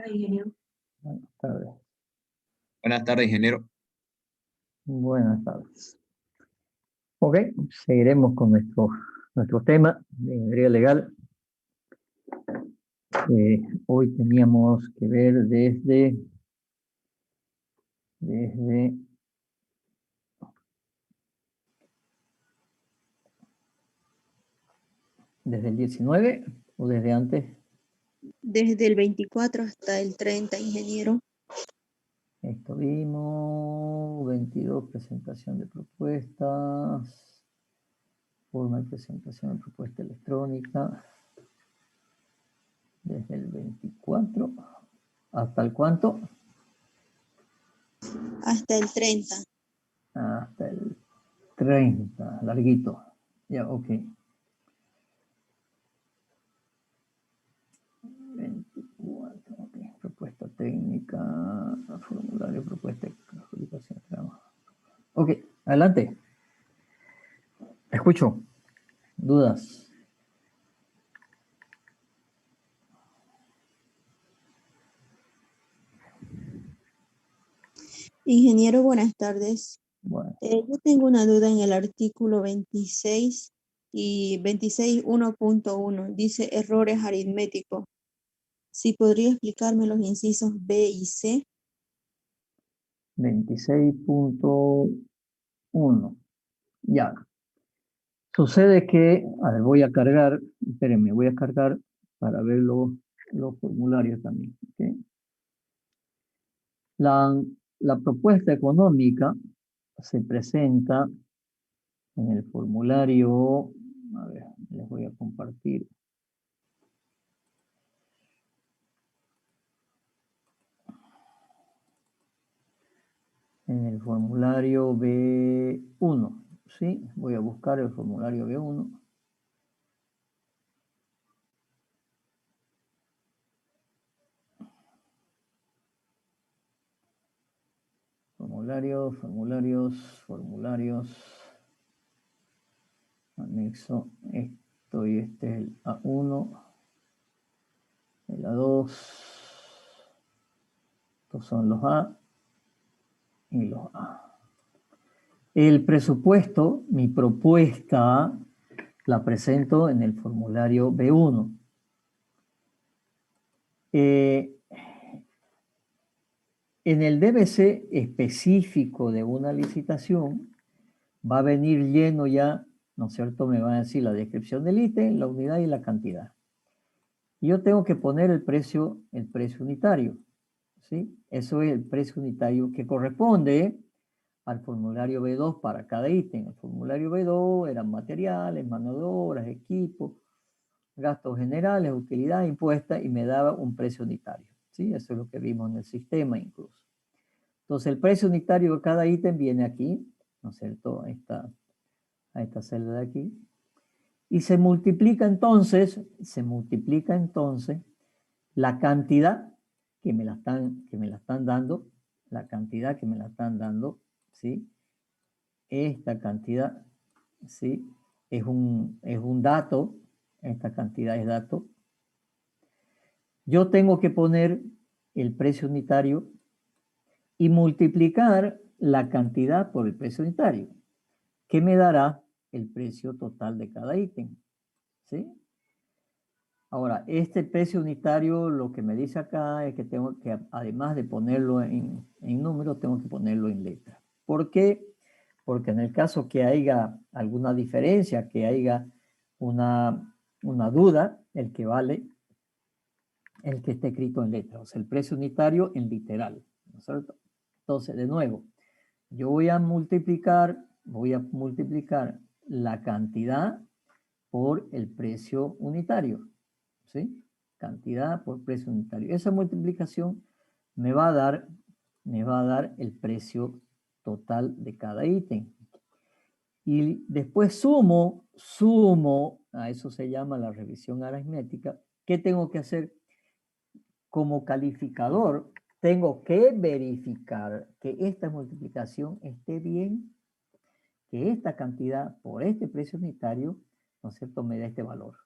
tardes, ingeniero. Buenas tardes. Buenas tardes, ingeniero. Buenas tardes. Ok, seguiremos con nuestro tema de ingeniería legal. Hoy teníamos que ver desde el 19 o desde antes. Desde el 24 hasta el 30, ingeniero. Esto vimos, 22, presentación de propuestas, forma de presentación de propuesta electrónica, desde el 24 hasta el ¿cuánto? Hasta el 30. Hasta el 30, larguito. Ya, ok. 24, ok. Propuesta técnica, formulario, propuesta de adjudicación. Ok, adelante. Escucho. ¿Dudas? Ingeniero, buenas tardes. Bueno. Yo tengo una duda en el artículo 26 y 26.1.1. Dice errores aritméticos. ¿Sí podría explicarme los incisos B y C? 26.1. Ya. Sucede que, a ver, voy a cargar, espérenme, voy a cargar para ver los formularios también. ¿Okay? La propuesta económica se presenta en el formulario, a ver, les voy a compartir. En el formulario B1, ¿sí? Voy a buscar el formulario B1. Formularios. Anexo esto y este es el A1, el A2. Estos son los A y los A. El presupuesto, mi propuesta, la presento en el formulario B1. En el DBC específico de una licitación va a venir lleno ya, ¿no es cierto? Me va a decir la descripción del ítem, la unidad y la cantidad. Y yo tengo que poner el precio unitario, ¿sí? Eso es el precio unitario que corresponde al formulario B2 para cada ítem. El formulario B2 eran materiales, mano de obra, equipo, gastos generales, utilidad impuesta y me daba un precio unitario, ¿sí? Eso es lo que vimos en el sistema incluso. Entonces el precio unitario de cada ítem viene aquí, ¿no es cierto? A esta celda de aquí. Y se multiplica entonces la cantidad que me la están dando, ¿sí? Esta cantidad, ¿sí? Es un dato, esta cantidad es dato. Yo tengo que poner el precio unitario y multiplicar la cantidad por el precio unitario, que me dará el precio total de cada ítem, ¿sí? Ahora, este precio unitario, lo que me dice acá es que tengo que, además de ponerlo en números, tengo que ponerlo en letra. ¿Por qué? Porque en el caso que haya alguna diferencia, que haya una duda, el que vale, el que esté escrito en letra, o sea, el precio unitario en literal, ¿no es cierto? Entonces, de nuevo, yo voy a multiplicar la cantidad por el precio unitario, ¿sí? Cantidad por precio unitario. Esa multiplicación me va a dar el precio total de cada ítem. Y después sumo, a eso se llama la revisión aritmética. ¿Qué tengo que hacer? Como calificador, tengo que verificar que esta multiplicación esté bien, que esta cantidad por este precio unitario, ¿no es cierto?, me da este valor.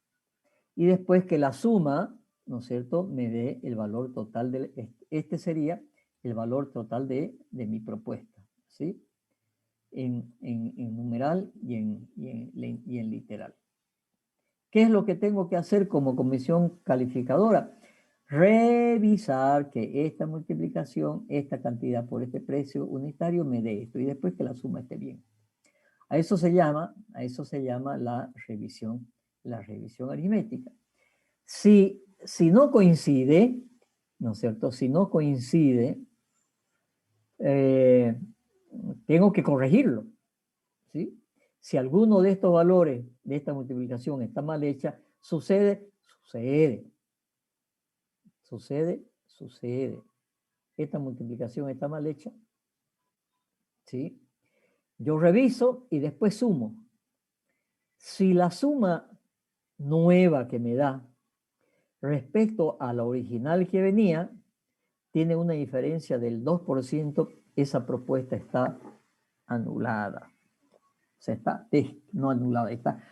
Y después que la suma ¿no es cierto?, me dé el valor total este sería el valor total de mi propuesta, ¿sí? En numeral y en literal. ¿Qué es lo que tengo que hacer como comisión calificadora? Revisar que esta multiplicación, esta cantidad por este precio unitario me dé esto y después que la suma esté bien. A eso se llama la revisión aritmética. Si no coincide, ¿no es cierto? Si no coincide, tengo que corregirlo, ¿sí? Si alguno de estos valores de esta multiplicación está mal hecha, sucede. Esta multiplicación está mal hecha, ¿sí? Yo reviso y después sumo. Si la suma nueva que me da respecto a la original que venía tiene una diferencia del 2%, esa propuesta está anulada. O sea, no anulada, está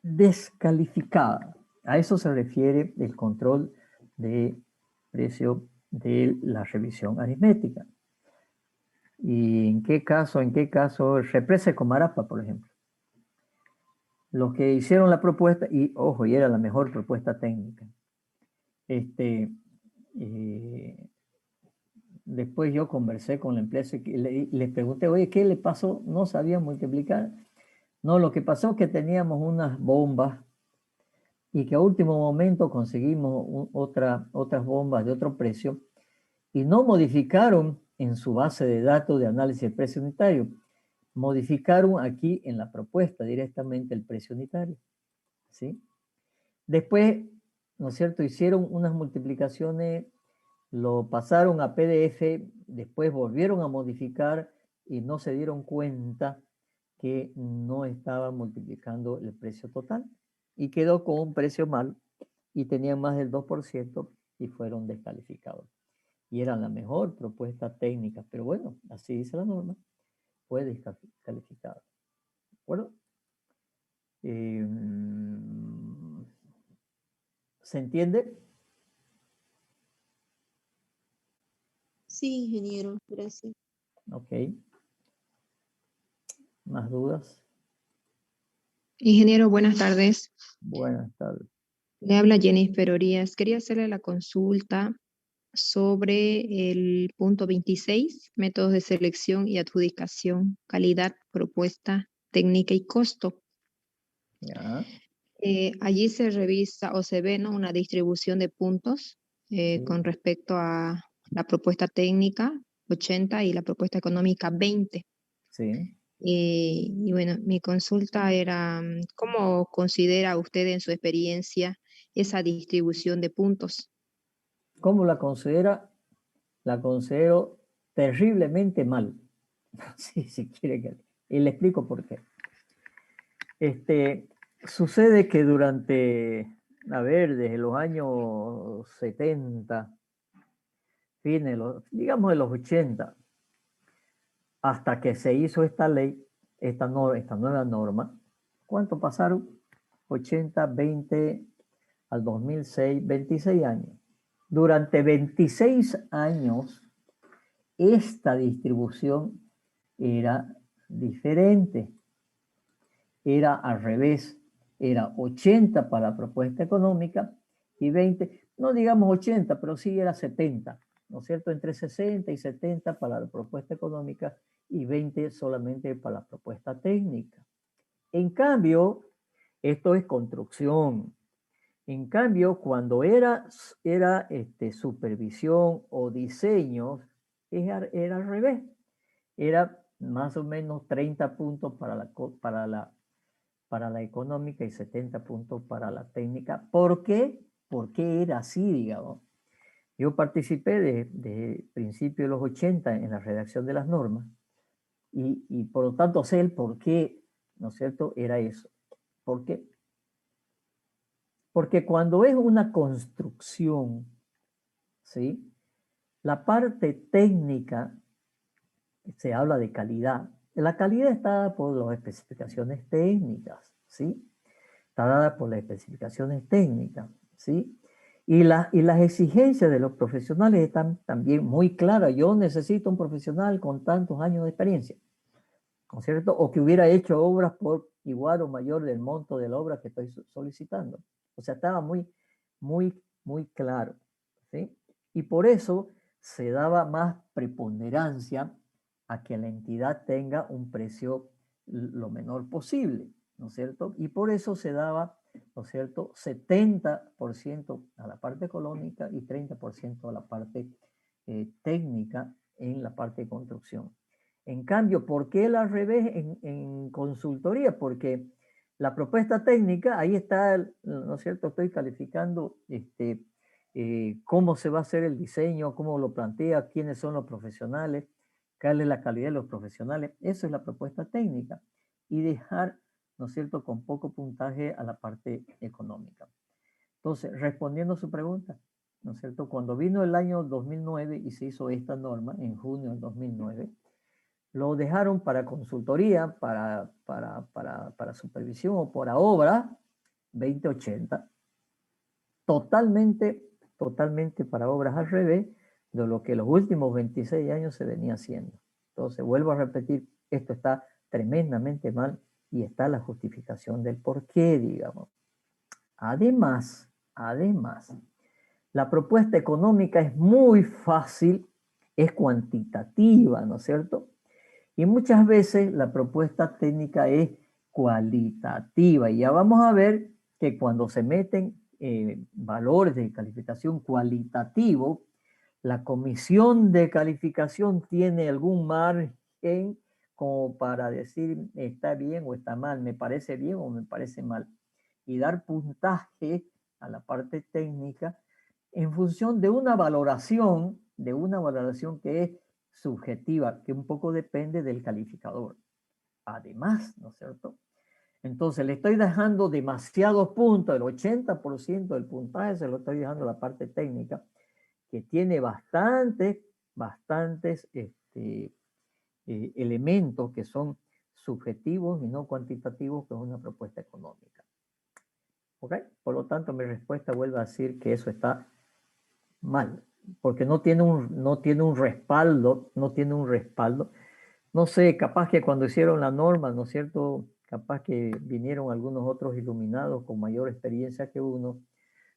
descalificada. A eso se refiere el control de precio de la revisión aritmética. ¿Y en qué caso? Represa Comarapa, por ejemplo. Los que hicieron la propuesta, y ojo, y era la mejor propuesta técnica. Después yo conversé con la empresa y les pregunté, oye, ¿qué le pasó? No sabían multiplicar. No, lo que pasó es que teníamos unas bombas y que a último momento conseguimos otras bombas de otro precio y no modificaron en su base de datos de análisis de precio unitario. Modificaron aquí en la propuesta directamente el precio unitario, ¿sí? Después, ¿no es cierto?, hicieron unas multiplicaciones, lo pasaron a PDF, después volvieron a modificar y no se dieron cuenta que no estaba multiplicando el precio total y quedó con un precio mal y tenían más del 2% y fueron descalificados. Y era la mejor propuesta técnica, pero bueno, así dice la norma, fue descalificada. ¿De acuerdo? ¿Se entiende? Sí, ingeniero, gracias. Ok. ¿Más dudas? Ingeniero, buenas tardes. Buenas tardes. Le habla Jennifer Orías. Quería hacerle la consulta sobre el punto 26, métodos de selección y adjudicación, calidad, propuesta, técnica y costo. Ya. Allí se revisa o se ve, ¿no?, una distribución de puntos Sí. con respecto a la propuesta técnica 80 y la propuesta económica 20. Sí. Y bueno, mi consulta era, ¿cómo considera usted en su experiencia esa distribución de puntos? ¿Cómo la considera? La considero terriblemente mal. Sí, si quiere que... Y le explico por qué. Sucede que durante, desde los años 70, digamos de los 80, hasta que se hizo esta ley, esta nueva norma, ¿cuánto pasaron? 80, 20, al 2006, 26 años. Durante 26 años, esta distribución era diferente. Era al revés. Era 80 para la propuesta económica y 20, no digamos 80, pero sí era 70, ¿no es cierto? Entre 60 y 70 para la propuesta económica y 20 solamente para la propuesta técnica. En cambio, esto es construcción. En cambio, cuando era supervisión o diseño, era al revés. Era más o menos 30 puntos para la económica y 70 puntos para la técnica. ¿Por qué? Porque era así, digamos. Yo participé de principios de los 80 en la redacción de las normas y por lo tanto sé el por qué, ¿no es cierto? Era eso. ¿Por qué? Porque cuando es una construcción, ¿sí?, la parte técnica, se habla de calidad. La calidad está dada por las especificaciones técnicas, ¿sí? Está dada por las especificaciones técnicas, ¿sí? Y las exigencias de los profesionales están también muy claras. Yo necesito un profesional con tantos años de experiencia, ¿no es cierto? O que hubiera hecho obras por igual o mayor del monto de la obra que estoy solicitando. O sea, estaba muy claro, ¿sí? Y por eso se daba más preponderancia a que la entidad tenga un precio lo menor posible, ¿no es cierto? Y por eso se daba, ¿no es cierto?, 70% a la parte económica y 30% a la parte técnica en la parte de construcción. En cambio, ¿por qué el al revés en consultoría? Porque la propuesta técnica, ahí está, ¿no es cierto? Estoy calificando cómo se va a hacer el diseño, cómo lo plantea, quiénes son los profesionales, cuál es la calidad de los profesionales. Eso es la propuesta técnica. Y dejar, ¿no es cierto?, con poco puntaje a la parte económica. Entonces, respondiendo a su pregunta, ¿no es cierto? Cuando vino el año 2009 y se hizo esta norma, en junio del 2009, lo dejaron para consultoría, para supervisión o para obra, 2080. Totalmente para obras al revés de lo que los últimos 26 años se venía haciendo. Entonces, vuelvo a repetir, esto está tremendamente mal y está la justificación del por qué, digamos. Además, la propuesta económica es muy fácil, es cuantitativa, ¿no es cierto? Y muchas veces la propuesta técnica es cualitativa. Y ya vamos a ver que cuando se meten valores de calificación cualitativo, la comisión de calificación tiene algún margen como para decir está bien o está mal, me parece bien o me parece mal. Y dar puntaje a la parte técnica en función de una valoración que es subjetiva, que un poco depende del calificador. Además, ¿no es cierto? Entonces, le estoy dejando demasiados puntos, el 80% del puntaje se lo estoy dejando a la parte técnica, que tiene bastantes elementos que son subjetivos y no cuantitativos, que es una propuesta económica. ¿Ok? Por lo tanto, mi respuesta vuelve a decir que eso está mal, porque no tiene un respaldo, no sé, capaz que cuando hicieron la norma, ¿no es cierto?, capaz que vinieron algunos otros iluminados con mayor experiencia que uno,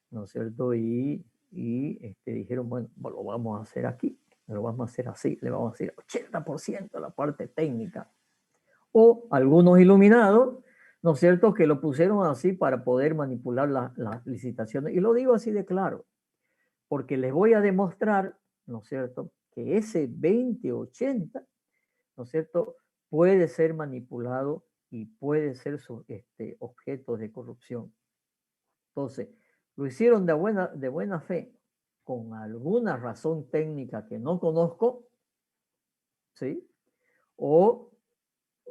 ¿no es cierto?, y dijeron, bueno, lo vamos a hacer aquí, lo vamos a hacer así, le vamos a hacer 80% la parte técnica, o algunos iluminados, ¿no es cierto?, que lo pusieron así para poder manipular las licitaciones, y lo digo así de claro, porque les voy a demostrar, ¿no es cierto?, que ese 20-80, ¿no es cierto?, puede ser manipulado y puede ser objeto de corrupción. Entonces, lo hicieron de buena fe, con alguna razón técnica que no conozco, ¿sí? O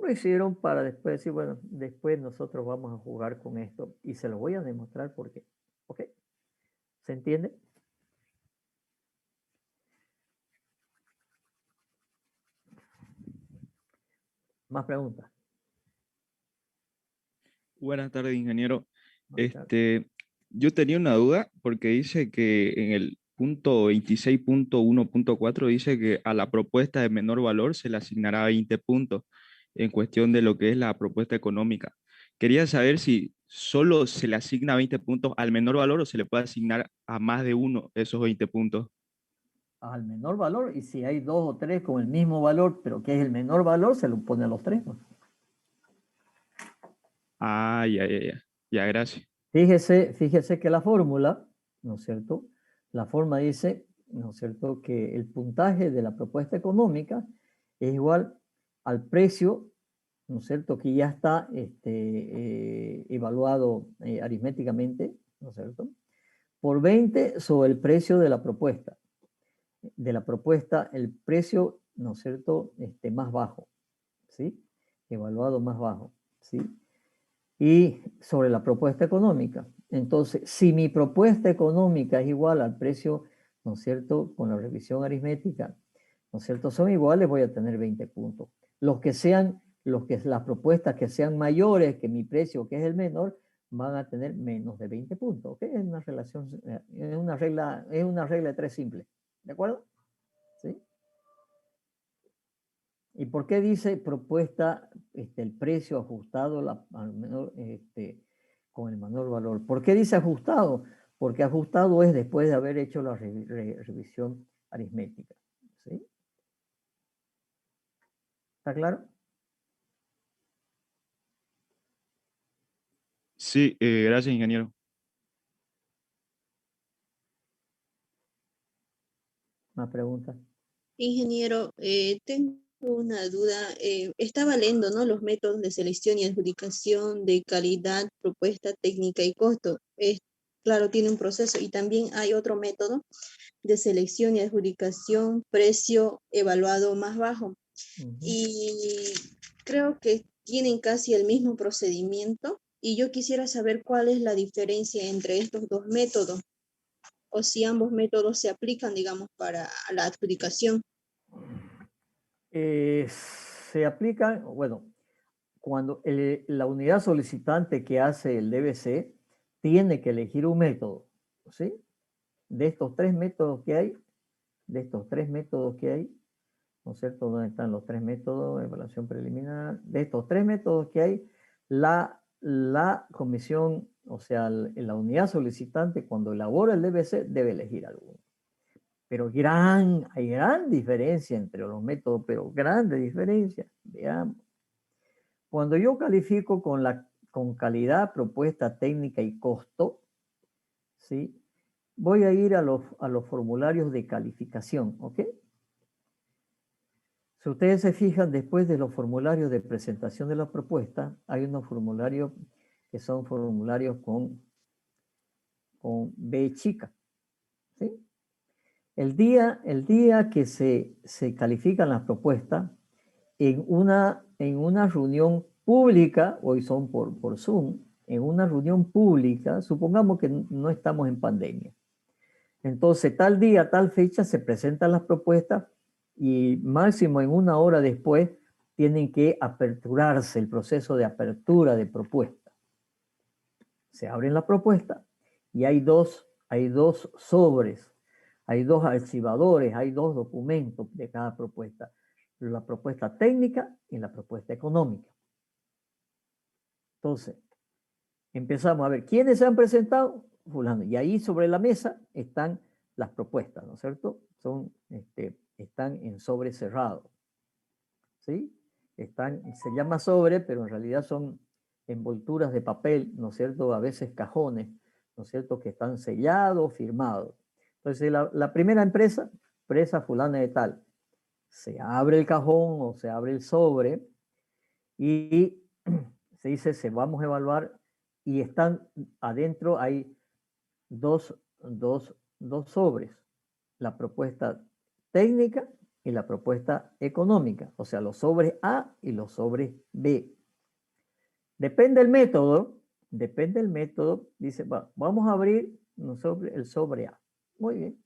lo hicieron para después decir, bueno, después nosotros vamos a jugar con esto y se lo voy a demostrar por qué. ¿Ok? ¿Se entiende? Más preguntas. Buenas tardes, ingeniero. Buenas tardes. Yo tenía una duda porque dice que en el punto 26.1.4 dice que a la propuesta de menor valor se le asignará 20 puntos en cuestión de lo que es la propuesta económica. Quería saber si solo se le asigna 20 puntos al menor valor o se le puede asignar a más de uno esos 20 puntos. Al menor valor, y si hay 2 o 3 con el mismo valor, pero que es el menor valor, se lo pone a los 3, ¿no? Ah, ya, gracias. Fíjese que la fórmula, ¿no es cierto? La forma dice, ¿no es cierto?, que el puntaje de la propuesta económica es igual al precio, ¿no es cierto?, que ya está evaluado aritméticamente, ¿no es cierto?, por 20 sobre el precio de la propuesta. El precio, ¿no es cierto?, más bajo, ¿sí? Evaluado más bajo, ¿sí? Y sobre la propuesta económica. Entonces, si mi propuesta económica es igual al precio, ¿no es cierto?, con la revisión aritmética, ¿no es cierto?, son iguales, voy a tener 20 puntos. Las propuestas que sean mayores que mi precio, que es el menor, van a tener menos de 20 puntos. ¿Ok? Es una relación, es una regla de 3 simple. ¿De acuerdo? ¿Sí? ¿Y por qué dice propuesta el precio ajustado al menor, con el menor valor? ¿Por qué dice ajustado? Porque ajustado es después de haber hecho la revisión aritmética. ¿Sí? ¿Está claro? Sí, gracias, ingeniero. ¿Más preguntas? Ingeniero, tengo una duda. Estaba leyendo, ¿no?, los métodos de selección y adjudicación de calidad, propuesta técnica y costo. Claro, tiene un proceso y también hay otro método de selección y adjudicación, precio evaluado más bajo. Y creo que tienen casi el mismo procedimiento y yo quisiera saber cuál es la diferencia entre estos dos métodos o si ambos métodos se aplican, digamos, para la adjudicación. Se aplican, bueno, cuando la unidad solicitante que hace el DBC tiene que elegir un método, ¿sí? De estos tres métodos que hay, ¿no es cierto? ¿Dónde están los tres métodos? Evaluación preliminar. De estos tres métodos que hay, la comisión, o sea, la unidad solicitante, cuando elabora el DBC, debe elegir alguno. Pero hay gran diferencia entre los métodos, pero grande diferencia. Veamos. Cuando yo califico con calidad, propuesta técnica y costo, ¿sí? Voy a ir a los formularios de calificación, ¿ok? Si ustedes se fijan, después de los formularios de presentación de la propuesta, hay unos formularios que son formularios con B chica, ¿sí? El día que se califican las propuestas, en una reunión pública, hoy son por Zoom, en una reunión pública, supongamos que no estamos en pandemia. Entonces, tal día, tal fecha, se presentan las propuestas y máximo en una hora después tienen que aperturarse el proceso de apertura de propuesta. Se abren las propuestas y hay dos sobres, hay dos archivadores, hay dos documentos de cada propuesta. La propuesta técnica y la propuesta económica. Entonces, empezamos a ver quiénes se han presentado, fulano, y ahí sobre la mesa están las propuestas, ¿no es cierto? Están en sobre cerrado, ¿sí? Se llama sobre, pero en realidad son envolturas de papel, ¿no es cierto? A veces cajones, ¿no es cierto? Que están sellados, firmados. Entonces, la primera empresa fulana de tal, se abre el cajón o se abre el sobre y se dice, vamos a evaluar, y están adentro, hay dos sobres, la propuesta técnica y la propuesta económica, o sea, los sobres A y los sobres B. Depende del método, dice, vamos a abrir el sobre A. Muy bien.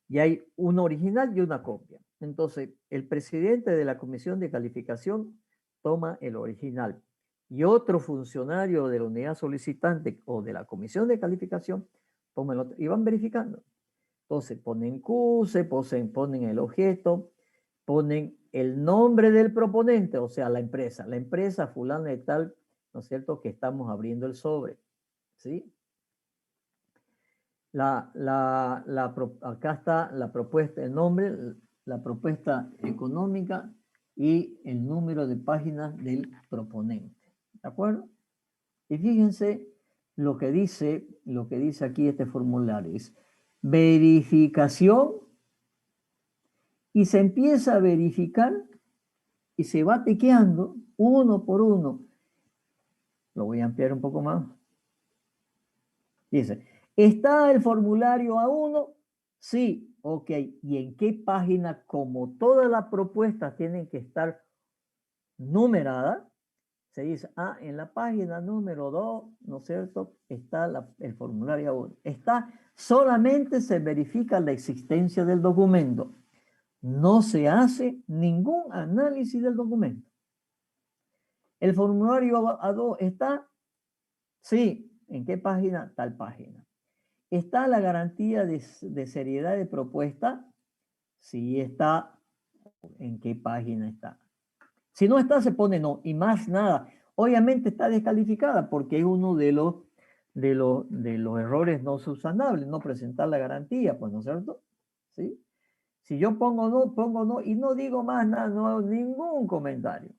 Y hay una original y una copia. Entonces, el presidente de la comisión de calificación toma el original y otro funcionario de la unidad solicitante o de la comisión de calificación toma el otro y van verificando. Entonces, ponen QC, ponen el objeto, ponen el nombre del proponente, o sea, la empresa fulana de tal, ¿no es cierto?, que estamos abriendo el sobre, ¿sí? Acá está la propuesta, el nombre, la propuesta económica y el número de páginas del proponente. ¿De acuerdo? Y fíjense lo que dice aquí este formulario. Es verificación y se empieza a verificar y se va tequeando uno por uno. Lo voy a ampliar un poco más. Dice, ¿está el formulario A1? Sí, ok. ¿Y en qué página? Como todas las propuestas tienen que estar numeradas, se dice, en la página número 2, ¿no es cierto? Está el formulario A1. Solamente se verifica la existencia del documento. No se hace ningún análisis del documento. ¿El formulario A2 está? Sí, ¿En qué página? Tal página. ¿Está la garantía de seriedad de propuesta? Sí está. ¿En qué página está? Si no está, se pone no. Y más nada. Obviamente está descalificada porque es uno de los errores no subsanables, no presentar la garantía, pues, ¿no es cierto? ¿Sí? Si yo pongo no y no digo más nada, no hago ningún comentario.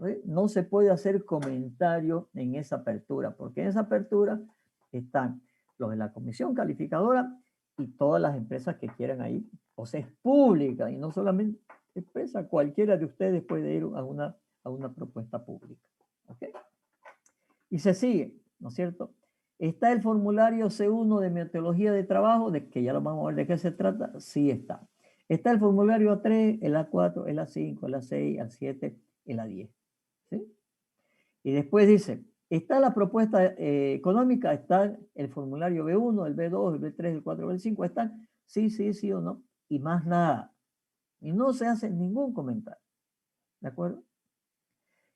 ¿Sí? No se puede hacer comentario en esa apertura, porque en esa apertura están los de la comisión calificadora y todas las empresas que quieran ahí. O sea, es pública y no solamente empresa, cualquiera de ustedes puede ir a una propuesta pública. ¿Ok? Y se sigue, ¿no es cierto? ¿Está el formulario C1 de metodología de trabajo? De que ya lo vamos a ver de qué se trata. Sí está. Está el formulario A3, el A4, el A5, el A6, el A7, el A10. ¿Sí? Y después dice, ¿está la propuesta económica? ¿Está el formulario B1, el B2, el B3, el 4, el B5? ¿Están? Sí, sí, sí o no. Y más nada. Y no se hace ningún comentario. ¿De acuerdo?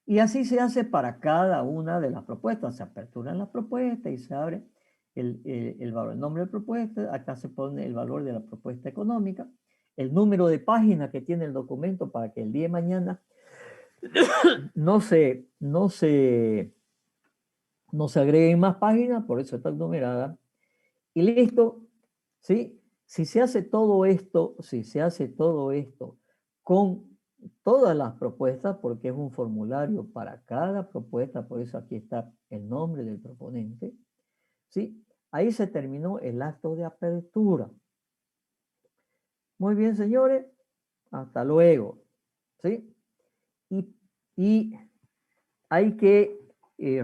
Y así se hace para cada una de las propuestas. Se aperturan las propuestas y se abre el valor, el nombre de propuesta. Acá se pone el valor de la propuesta económica, el número de páginas que tiene el documento para que el día de mañana no se agreguen más páginas, por eso está numerada. Y listo, ¿sí? Si se hace todo esto con todas las propuestas, porque es un formulario para cada propuesta, por eso aquí está el nombre del proponente, ¿sí? Ahí se terminó el acto de apertura. Muy bien, señores, hasta luego, ¿sí? Y hay que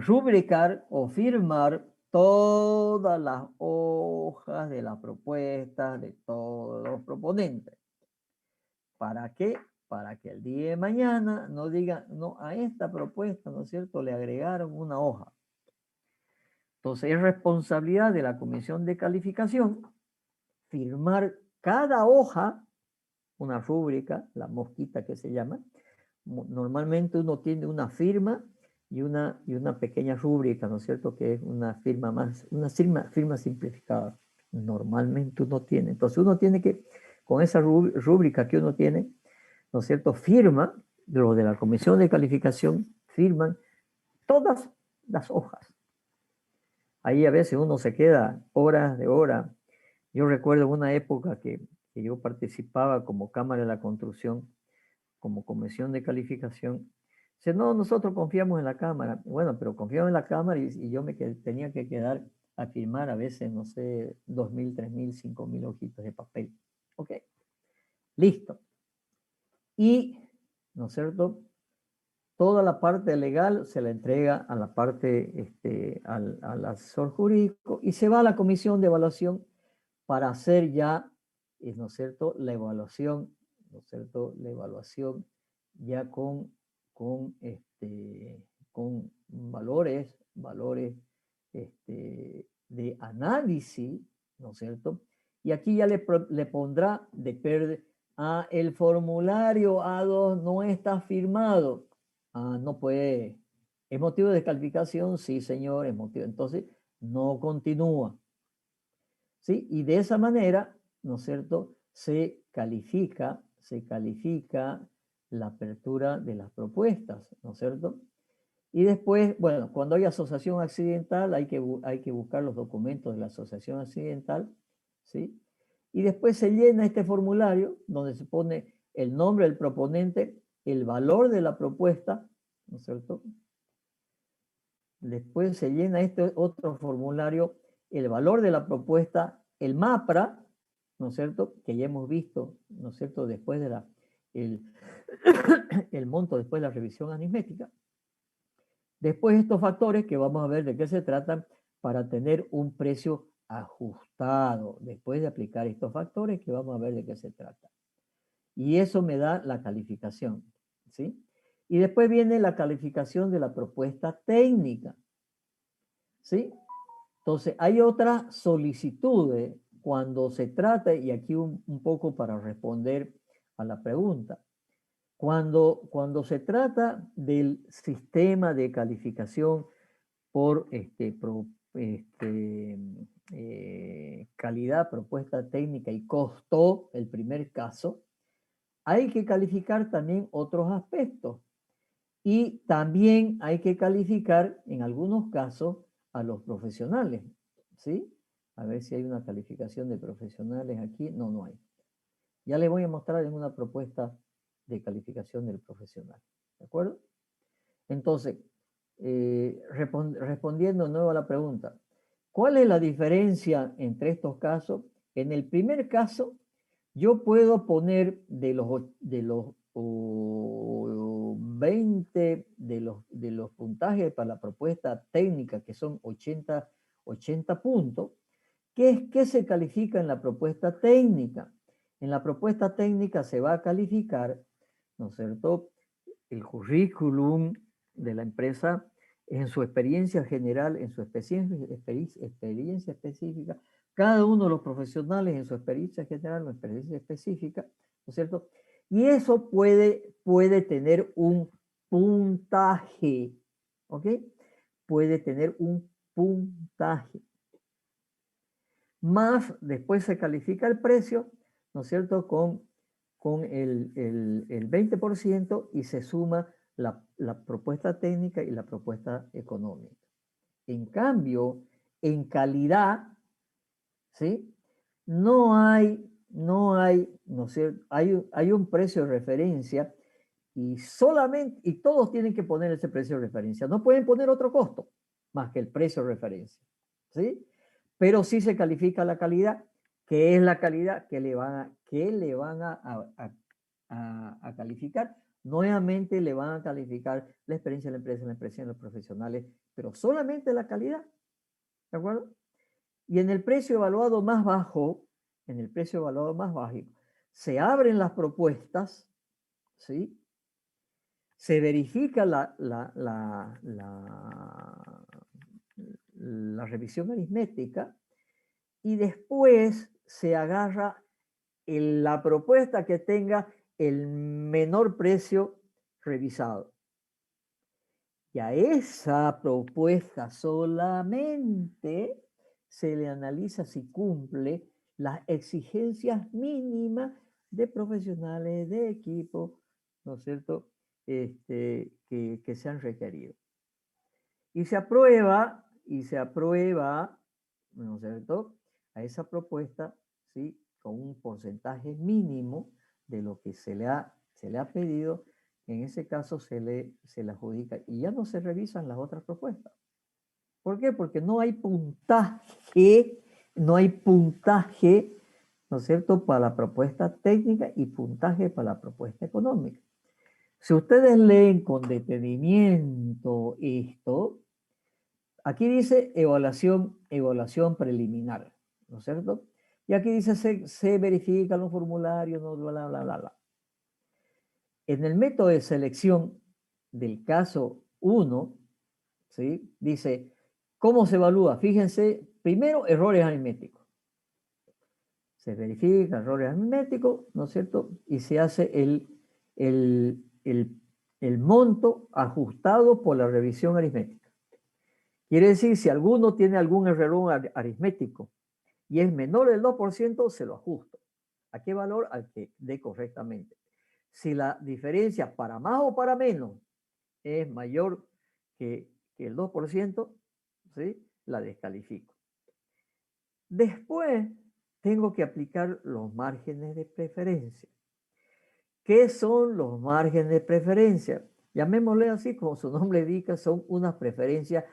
rubricar o firmar todas las hojas de la propuesta de todos los proponentes. ¿Para qué? Para que el día de mañana no digan, no, a esta propuesta, ¿no es cierto?, le agregaron una hoja. Entonces es responsabilidad de la comisión de calificación firmar cada hoja, una rúbrica, la mosquita que se llama. Normalmente uno tiene una firma y una pequeña rúbrica, ¿no es cierto?, que es una firma más, una firma simplificada. Normalmente uno tiene. Entonces uno tiene que, con esa rúbrica que uno tiene, ¿no es cierto?, firma, los de la comisión de calificación firman todas las hojas. Ahí a veces uno se queda horas de hora. Yo recuerdo una época que yo participaba como Cámara de la Construcción, como comisión de calificación. Dice, no, nosotros confiamos en la Cámara. Bueno, pero confiamos en la Cámara y yo tenía que quedar a firmar a veces, no sé, 2.000, 3.000, 5.000 hojitas de papel. Ok, listo. Y, ¿no es cierto?, toda la parte legal se la entrega a la parte, al asesor jurídico y se va a la comisión de evaluación para hacer ya, ¿no es cierto?, la evaluación, ¿no es cierto?, la evaluación ya con valores de análisis, ¿no es cierto? Y aquí ya le pondrá el formulario A2 no está firmado. No puede. ¿Es motivo de descalificación? Sí, señor, es motivo. Entonces, no continúa. ¿Sí? Y de esa manera, ¿no es cierto?, se califica la apertura de las propuestas, ¿no es cierto? Y después, bueno, cuando hay asociación accidental, hay que buscar los documentos de la asociación accidental, ¿sí? Y después se llena este formulario donde se pone el nombre del proponente, el valor de la propuesta, ¿no es cierto? Después se llena este otro formulario, el valor de la propuesta, el MAPRA, ¿no es cierto?, que ya hemos visto, ¿no es cierto?, después de el monto después de la revisión aritmética. Después estos factores que vamos a ver de qué se tratan para tener un precio ajustado, después de aplicar estos factores que vamos a ver de qué se trata. Y eso me da la calificación, ¿sí? Y después viene la calificación de la propuesta técnica, ¿sí? Entonces, hay otras solicitudes cuando se trata, y aquí un poco para responder a la pregunta, cuando se trata del sistema de calificación por calidad, propuesta técnica y costo, el primer caso, hay que calificar también otros aspectos. Y también hay que calificar, en algunos casos, a los profesionales, ¿sí? A ver si hay una calificación de profesionales aquí. No, no hay. Ya les voy a mostrar en una propuesta de calificación del profesional, ¿de acuerdo? Entonces, respondiendo de nuevo a la pregunta, ¿cuál es la diferencia entre estos casos? En el primer caso, yo puedo poner de los 20 de los puntajes para la propuesta técnica, que son 80 puntos. ¿Qué se califica en la propuesta técnica? En la propuesta técnica se va a calificar, ¿no es cierto?, el currículum de la empresa en su experiencia general, en su experiencia específica, cada uno de los profesionales en su experiencia general o experiencia específica, ¿no es cierto? Y eso puede tener un puntaje, ¿ok? Puede tener un puntaje. Más después se califica el precio, ¿no es cierto?, con el 20% y se suma la propuesta técnica y la propuesta económica. En cambio, en calidad, ¿sí?, no sé, hay un precio de referencia y todos tienen que poner ese precio de referencia. No pueden poner otro costo más que el precio de referencia, ¿sí? Pero sí se califica la calidad, que es la calidad que le van a calificar. Nuevamente le van a calificar la experiencia de la empresa, de los profesionales, pero solamente la calidad, ¿de acuerdo? Y en el precio evaluado más bajo, se abren las propuestas, ¿sí? Se verifica la revisión aritmética y después se agarra la propuesta que tenga el menor precio revisado. Y a esa propuesta solamente se le analiza si cumple las exigencias mínimas de profesionales, de equipo, ¿no es cierto?, que se han requerido. Y se aprueba, ¿no es cierto?, a esa propuesta, ¿sí?, con un porcentaje mínimo de lo que se le ha pedido. En ese caso se le adjudica y ya no se revisan las otras propuestas. ¿Por qué? Porque no hay puntaje, ¿no es cierto?, para la propuesta técnica y puntaje para la propuesta económica. Si ustedes leen con detenimiento esto, aquí dice evaluación preliminar, ¿no es cierto? Y aquí dice se verifican los formularios, no, bla, bla, bla, bla. En el método de selección del caso 1, ¿sí?, dice, ¿cómo se evalúa? Fíjense, primero, errores aritméticos. Se verifica errores aritméticos, ¿no es cierto? Y se hace el monto ajustado por la revisión aritmética. Quiere decir, si alguno tiene algún error aritmético y es menor del 2%, se lo ajusto. ¿A qué valor? Al que dé correctamente. Si la diferencia para más o para menos es mayor que el 2%, ¿sí?, la descalifico. Después tengo que aplicar los márgenes de preferencia. ¿Qué son los márgenes de preferencia? Llamémosle así, como su nombre indica, son unas preferencias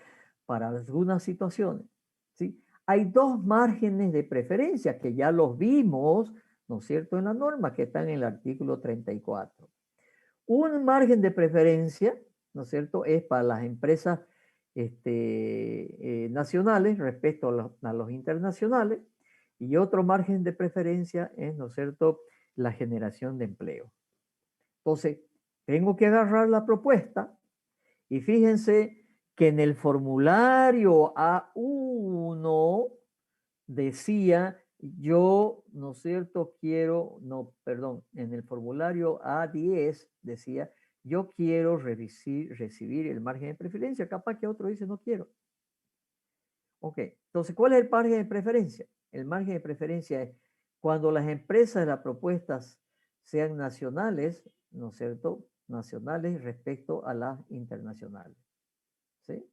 para algunas situaciones, ¿sí? Hay dos márgenes de preferencia que ya los vimos, ¿no es cierto?, en la norma que están en el artículo 34. Un margen de preferencia, ¿no es cierto?, es para las empresas nacionales respecto a los internacionales, y otro margen de preferencia es, ¿no es cierto?, la generación de empleo. Entonces, tengo que agarrar la propuesta y fíjense que en el formulario A1 decía, yo, ¿no es cierto?, en el formulario A10 decía, yo quiero recibir el margen de preferencia. Capaz que otro dice, no quiero. Ok, entonces, ¿cuál es el margen de preferencia? El margen de preferencia es cuando las empresas de las propuestas sean nacionales, ¿no es cierto? Nacionales respecto a las internacionales, ¿sí?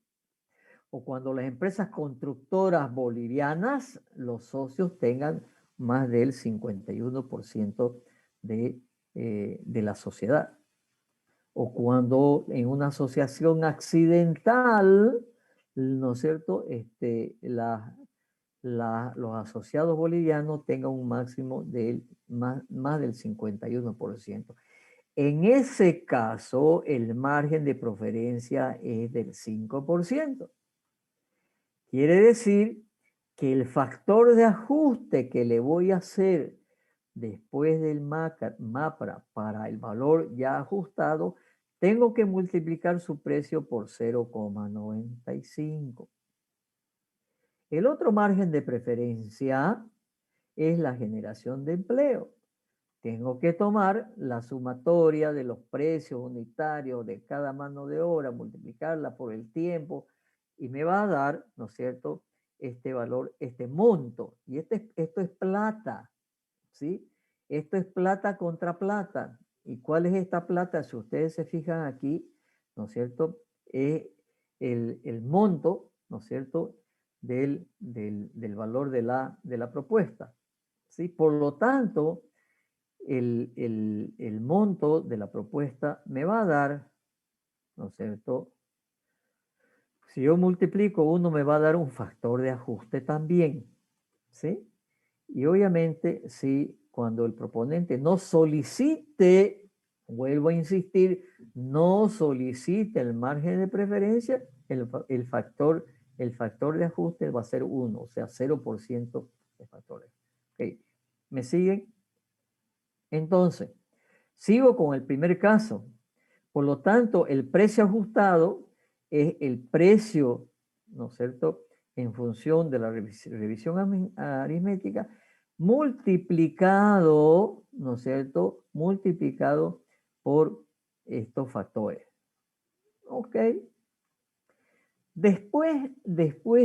O cuando las empresas constructoras bolivianas, los socios tengan más del 51% de la sociedad. O cuando en una asociación accidental, ¿no es cierto? Los asociados bolivianos tengan un máximo de más del 51%. En ese caso, el margen de preferencia es del 5%. Quiere decir que el factor de ajuste que le voy a hacer después del MAPRA para el valor ya ajustado, tengo que multiplicar su precio por 0,95. El otro margen de preferencia es la generación de empleo. Tengo que tomar la sumatoria de los precios unitarios de cada mano de obra, multiplicarla por el tiempo y me va a dar, ¿no es cierto?, este valor, este monto. Y esto es plata, ¿sí? Esto es plata contra plata. ¿Y cuál es esta plata? Si ustedes se fijan aquí, ¿no es cierto?, es el monto, ¿no es cierto?, del valor de la propuesta, ¿sí? Por lo tanto, el monto de la propuesta me va a dar, ¿no es cierto? Si yo multiplico uno me va a dar un factor de ajuste también, ¿sí? Y obviamente, si cuando el proponente no solicite, vuelvo a insistir, no solicite el margen de preferencia, el factor de ajuste va a ser 1, o sea, 0% de factores. ¿Okay? ¿Me siguen? Entonces, sigo con el primer caso. Por lo tanto, el precio ajustado es el precio, ¿no es cierto?, en función de la revisión aritmética, multiplicado, ¿no es cierto?, multiplicado por estos factores. Ok. Después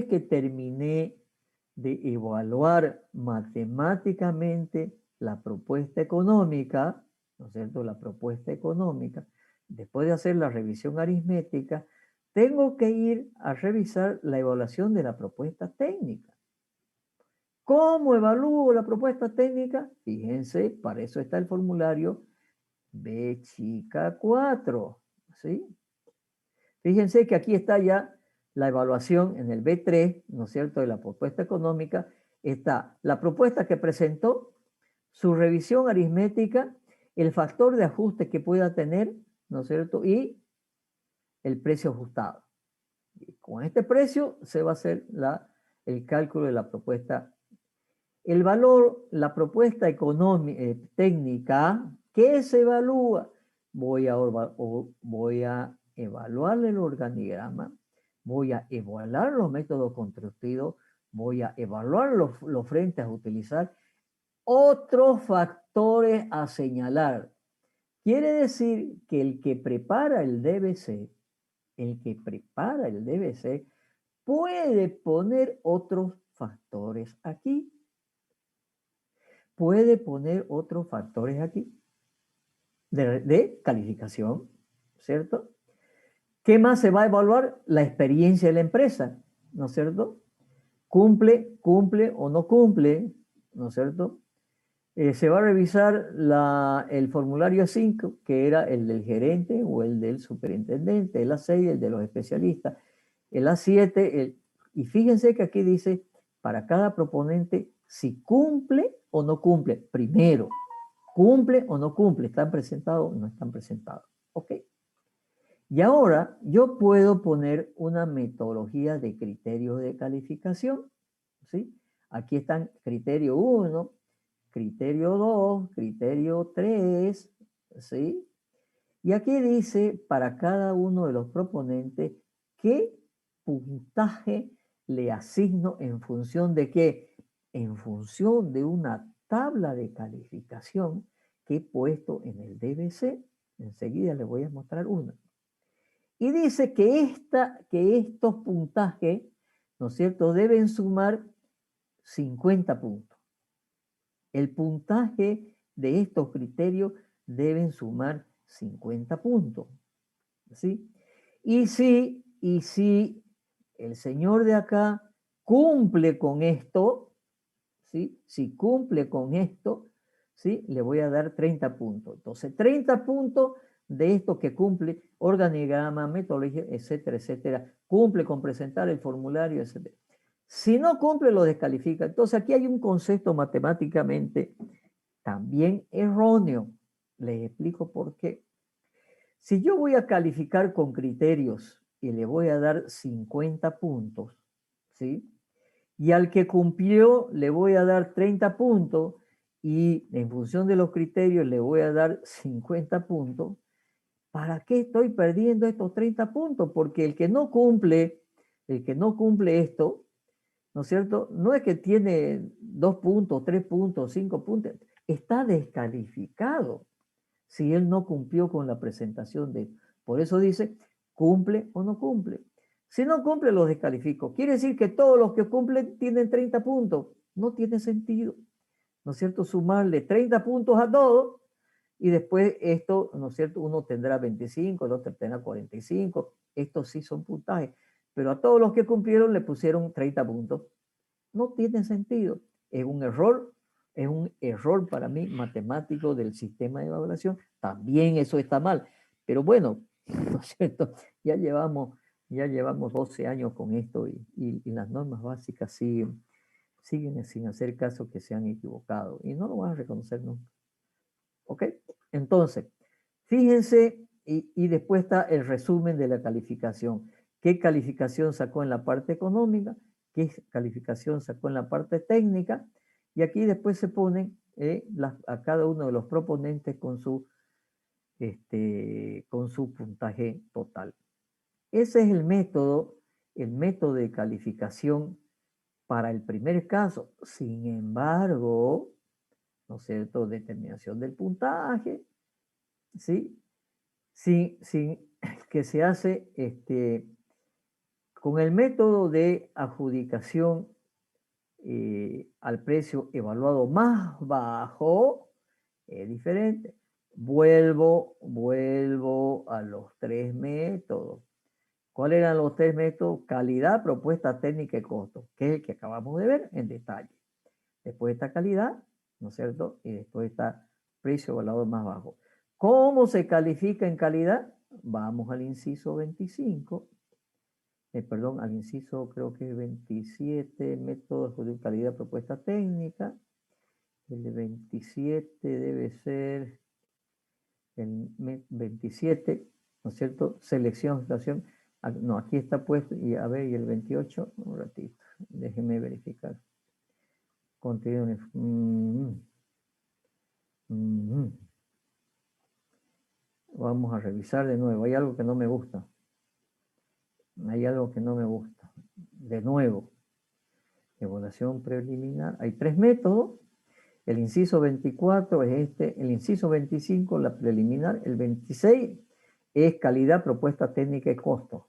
que terminé de evaluar matemáticamente la propuesta económica, ¿no es cierto?, la propuesta económica, después de hacer la revisión aritmética, tengo que ir a revisar la evaluación de la propuesta técnica. ¿Cómo evalúo la propuesta técnica? Fíjense, para eso está el formulario B chica 4, ¿sí? Fíjense que aquí está ya la evaluación en el B3, ¿no es cierto?, de la propuesta económica. Está la propuesta que presentó, su revisión aritmética, el factor de ajuste que pueda tener, ¿no es cierto?, y el precio ajustado. Y con este precio se va a hacer el cálculo de la propuesta. El valor, la propuesta técnica, ¿qué se evalúa? Voy a evaluar el organigrama, voy a evaluar los métodos constructivos, voy a evaluar los frentes a utilizar, otros factores a señalar. Quiere decir que el que prepara el DBC, puede poner otros factores aquí. Puede poner otros factores aquí de calificación, ¿cierto? ¿Qué más se va a evaluar? La experiencia de la empresa, ¿no es cierto? ¿Cumple o no cumple? ¿No es cierto? Se va a revisar el formulario 5, que era el del gerente o el del superintendente, el A6, el de los especialistas, el A7, y fíjense que aquí dice, para cada proponente, si cumple o no cumple. Primero, ¿cumple o no cumple? ¿Están presentados o no están presentados? ¿Ok? Y ahora yo puedo poner una metodología de criterios de calificación, ¿sí? Aquí están criterio 1, criterio 2, criterio 3, ¿sí? Y aquí dice para cada uno de los proponentes qué puntaje le asigno en función de qué, en función de una tabla de calificación que he puesto en el DBC. Enseguida les voy a mostrar una. Y dice que estos puntajes ¿no es cierto?, deben sumar 50 puntos. El puntaje de estos criterios deben sumar 50 puntos. ¿Sí? Y si el señor de acá cumple con esto, ¿sí? Si cumple con esto, ¿sí? Le voy a dar 30 puntos. Entonces, 30 puntos de esto que cumple, organigrama, metodología, etcétera, etcétera, cumple con presentar el formulario, etcétera. Si no cumple, lo descalifica. Entonces, aquí hay un concepto matemáticamente también erróneo. Les explico por qué. Si yo voy a calificar con criterios y le voy a dar 50 puntos, ¿sí? Y al que cumplió le voy a dar 30 puntos y en función de los criterios le voy a dar 50 puntos, ¿para qué estoy perdiendo estos 30 puntos? Porque el que no cumple esto, ¿no es cierto? No es que tiene 2 puntos, 3 puntos, 5 puntos, está descalificado si él no cumplió con la presentación de... Por eso dice, ¿cumple o no cumple? Si no cumple, lo descalifico. Quiere decir que todos los que cumplen tienen 30 puntos. No tiene sentido, ¿no es cierto?, sumarle 30 puntos a todos y después esto, ¿no es cierto?, uno tendrá 25, el otro tendrá 45. Estos sí son puntajes. Pero a todos los que cumplieron le pusieron 30 puntos. No tiene sentido. Es un error para mí matemático del sistema de evaluación. También eso está mal. Pero bueno, ¿no es cierto? Ya llevamos 12 años con esto y las normas básicas siguen sin hacer caso que se han equivocado. Y no lo van a reconocer nunca. ¿Ok? Entonces, fíjense, y después está el resumen de la calificación. ¿Qué calificación sacó en la parte económica? ¿Qué calificación sacó en la parte técnica? Y aquí después se ponen a cada uno de los proponentes con su puntaje total. Ese es el método de calificación para el primer caso. Sin embargo, ¿no es cierto?, determinación del puntaje, ¿sí? Sin que se hace con el método de adjudicación al precio evaluado más bajo, es diferente. Vuelvo a los 3 métodos. ¿Cuáles eran los 3 métodos? Calidad, propuesta técnica y costo, que es el que acabamos de ver en detalle. Después está calidad, ¿no es cierto? Y después está precio evaluado más bajo. ¿Cómo se califica en calidad? Vamos al inciso 25. Perdón, al inciso creo que es 27, métodos de calidad, propuesta técnica. El de 27 debe ser el 27, ¿no es cierto? Selección, situación. No, aquí está puesto, y a ver, y el 28, un ratito, déjenme verificar. Contenido. Vamos a revisar de nuevo. Hay algo que no me gusta. De nuevo. Evaluación preliminar. Hay 3 métodos. El inciso 24 es el inciso 25, la preliminar. El 26 es calidad, propuesta técnica y costo.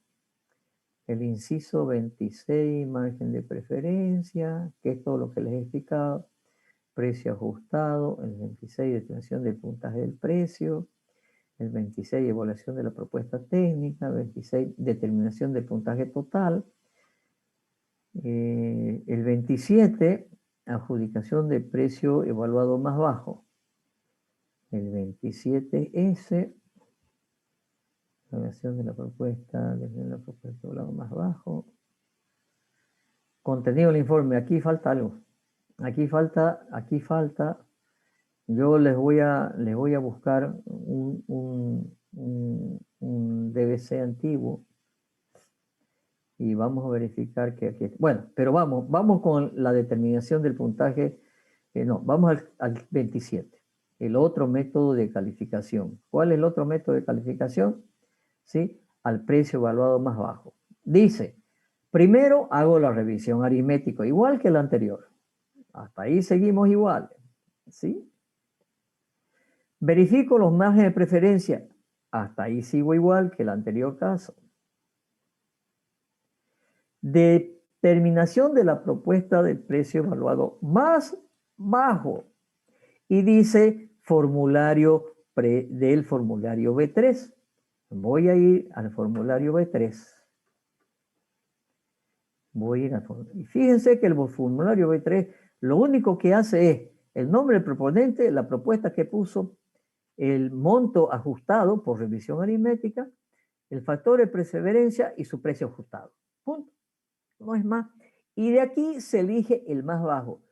El inciso 26, margen de preferencia, que es todo lo que les he explicado. Precio ajustado. El 26, determinación del puntaje del precio. El 26, evaluación de la propuesta técnica. El 26, determinación del puntaje total. El 27, adjudicación de precio evaluado más bajo. El 27S, evaluación de la propuesta evaluado más bajo. Contenido del informe. Aquí falta algo. Aquí falta. Yo les voy a buscar un DBC antiguo y vamos a verificar que aquí... Bueno, pero vamos con la determinación del puntaje. Vamos al 27. El otro método de calificación. ¿Cuál es el otro método de calificación? ¿Sí? Al precio evaluado más bajo. Dice, primero hago la revisión aritmética, igual que el anterior. Hasta ahí seguimos igual. ¿Sí? Verifico los márgenes de preferencia. Hasta ahí sigo igual que el anterior caso. terminación de la propuesta del precio evaluado más bajo. Y dice formulario del formulario B3. Voy a ir al formulario B3. Voy a ir al formulario. Y fíjense que el formulario B3 lo único que hace es el nombre del proponente, la propuesta que puso, el monto ajustado por revisión aritmética, el factor de perseverancia y su precio ajustado. Punto. No es más. Y de aquí se elige el más bajo.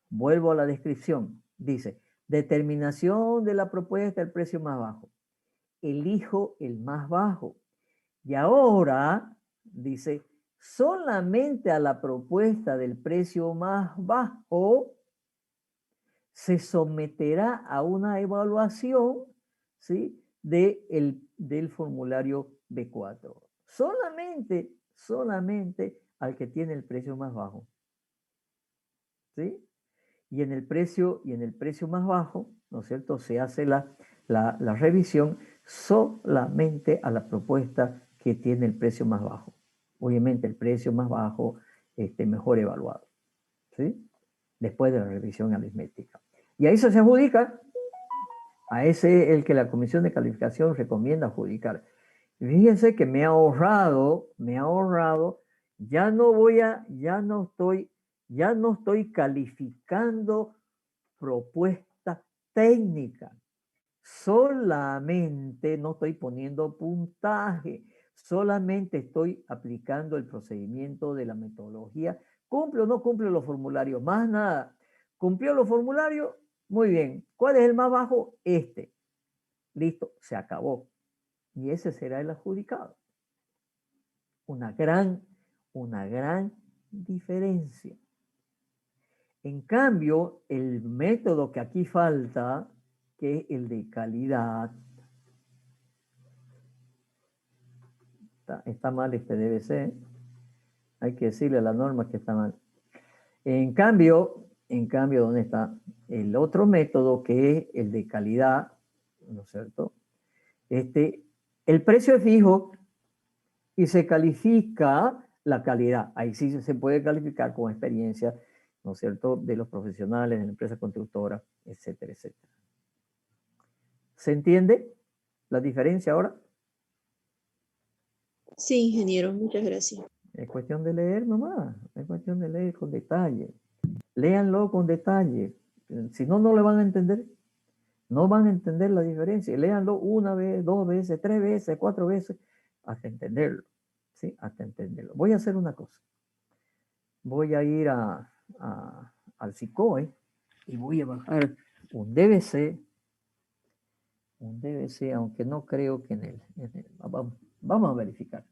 Vuelvo a la descripción. Dice, determinación de la propuesta del precio más bajo. Elijo el más bajo. Y ahora, dice, solamente a la propuesta del precio más bajo se someterá a una evaluación, ¿sí?, del formulario B4. Solamente al que tiene el precio más bajo. ¿Sí? Y en el precio más bajo, ¿no es cierto?, se hace la revisión solamente a la propuesta que tiene el precio más bajo. Obviamente el precio más bajo mejor evaluado. ¿Sí? Después de la revisión aritmética. Y ahí se adjudica, a ese el que la comisión de calificación recomienda adjudicar. Fíjense que me ha ahorrado, ya no estoy calificando propuesta técnica. Solamente no estoy poniendo puntaje, solamente estoy aplicando el procedimiento de la metodología. ¿Cumple o no cumple los formularios? Más nada. ¿Cumplió los formularios? Muy bien. ¿Cuál es el más bajo? Este. Listo, se acabó. Y ese será el adjudicado. Una gran diferencia. En cambio, el método que aquí falta, que es el de calidad, está mal este DBC. Hay que decirle a la norma que está mal. En cambio, ¿dónde está? El otro método, que es el de calidad, ¿no es cierto? El precio es fijo y se califica la calidad. Ahí sí se puede calificar con experiencia, ¿no es cierto?, de los profesionales, de la empresa constructora, etcétera, etcétera. ¿Se entiende la diferencia ahora? Sí, ingeniero, muchas gracias. Es cuestión de leer nomás, es cuestión de leer con detalle. Léanlo con detalle. Si no, no le van a entender. No van a entender la diferencia. Léanlo una vez, 2 veces, 3 veces, 4 veces, hasta entenderlo. ¿Sí? Hasta entenderlo. Voy a hacer una cosa. Voy a ir al SICOE y voy a bajar un DBC, aunque no creo que vamos a verificar.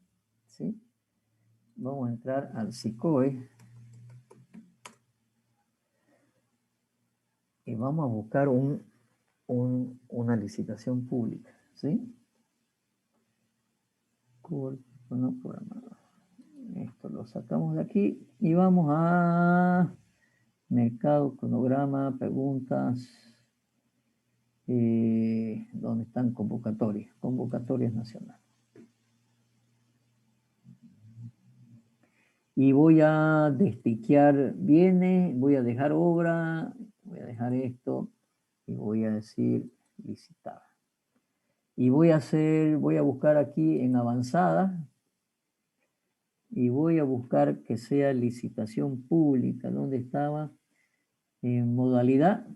¿Sí? Vamos a entrar al SICOE y vamos a buscar una licitación pública. ¿Sí? No programado. Esto lo sacamos de aquí y vamos a mercado, cronograma, preguntas, ¿dónde están convocatorias nacionales? Y voy a destiquear bienes, voy a dejar obra, voy a dejar esto y voy a decir licitar. Y voy a buscar aquí en avanzada y voy a buscar que sea licitación pública. ¿Dónde estaba? En modalidad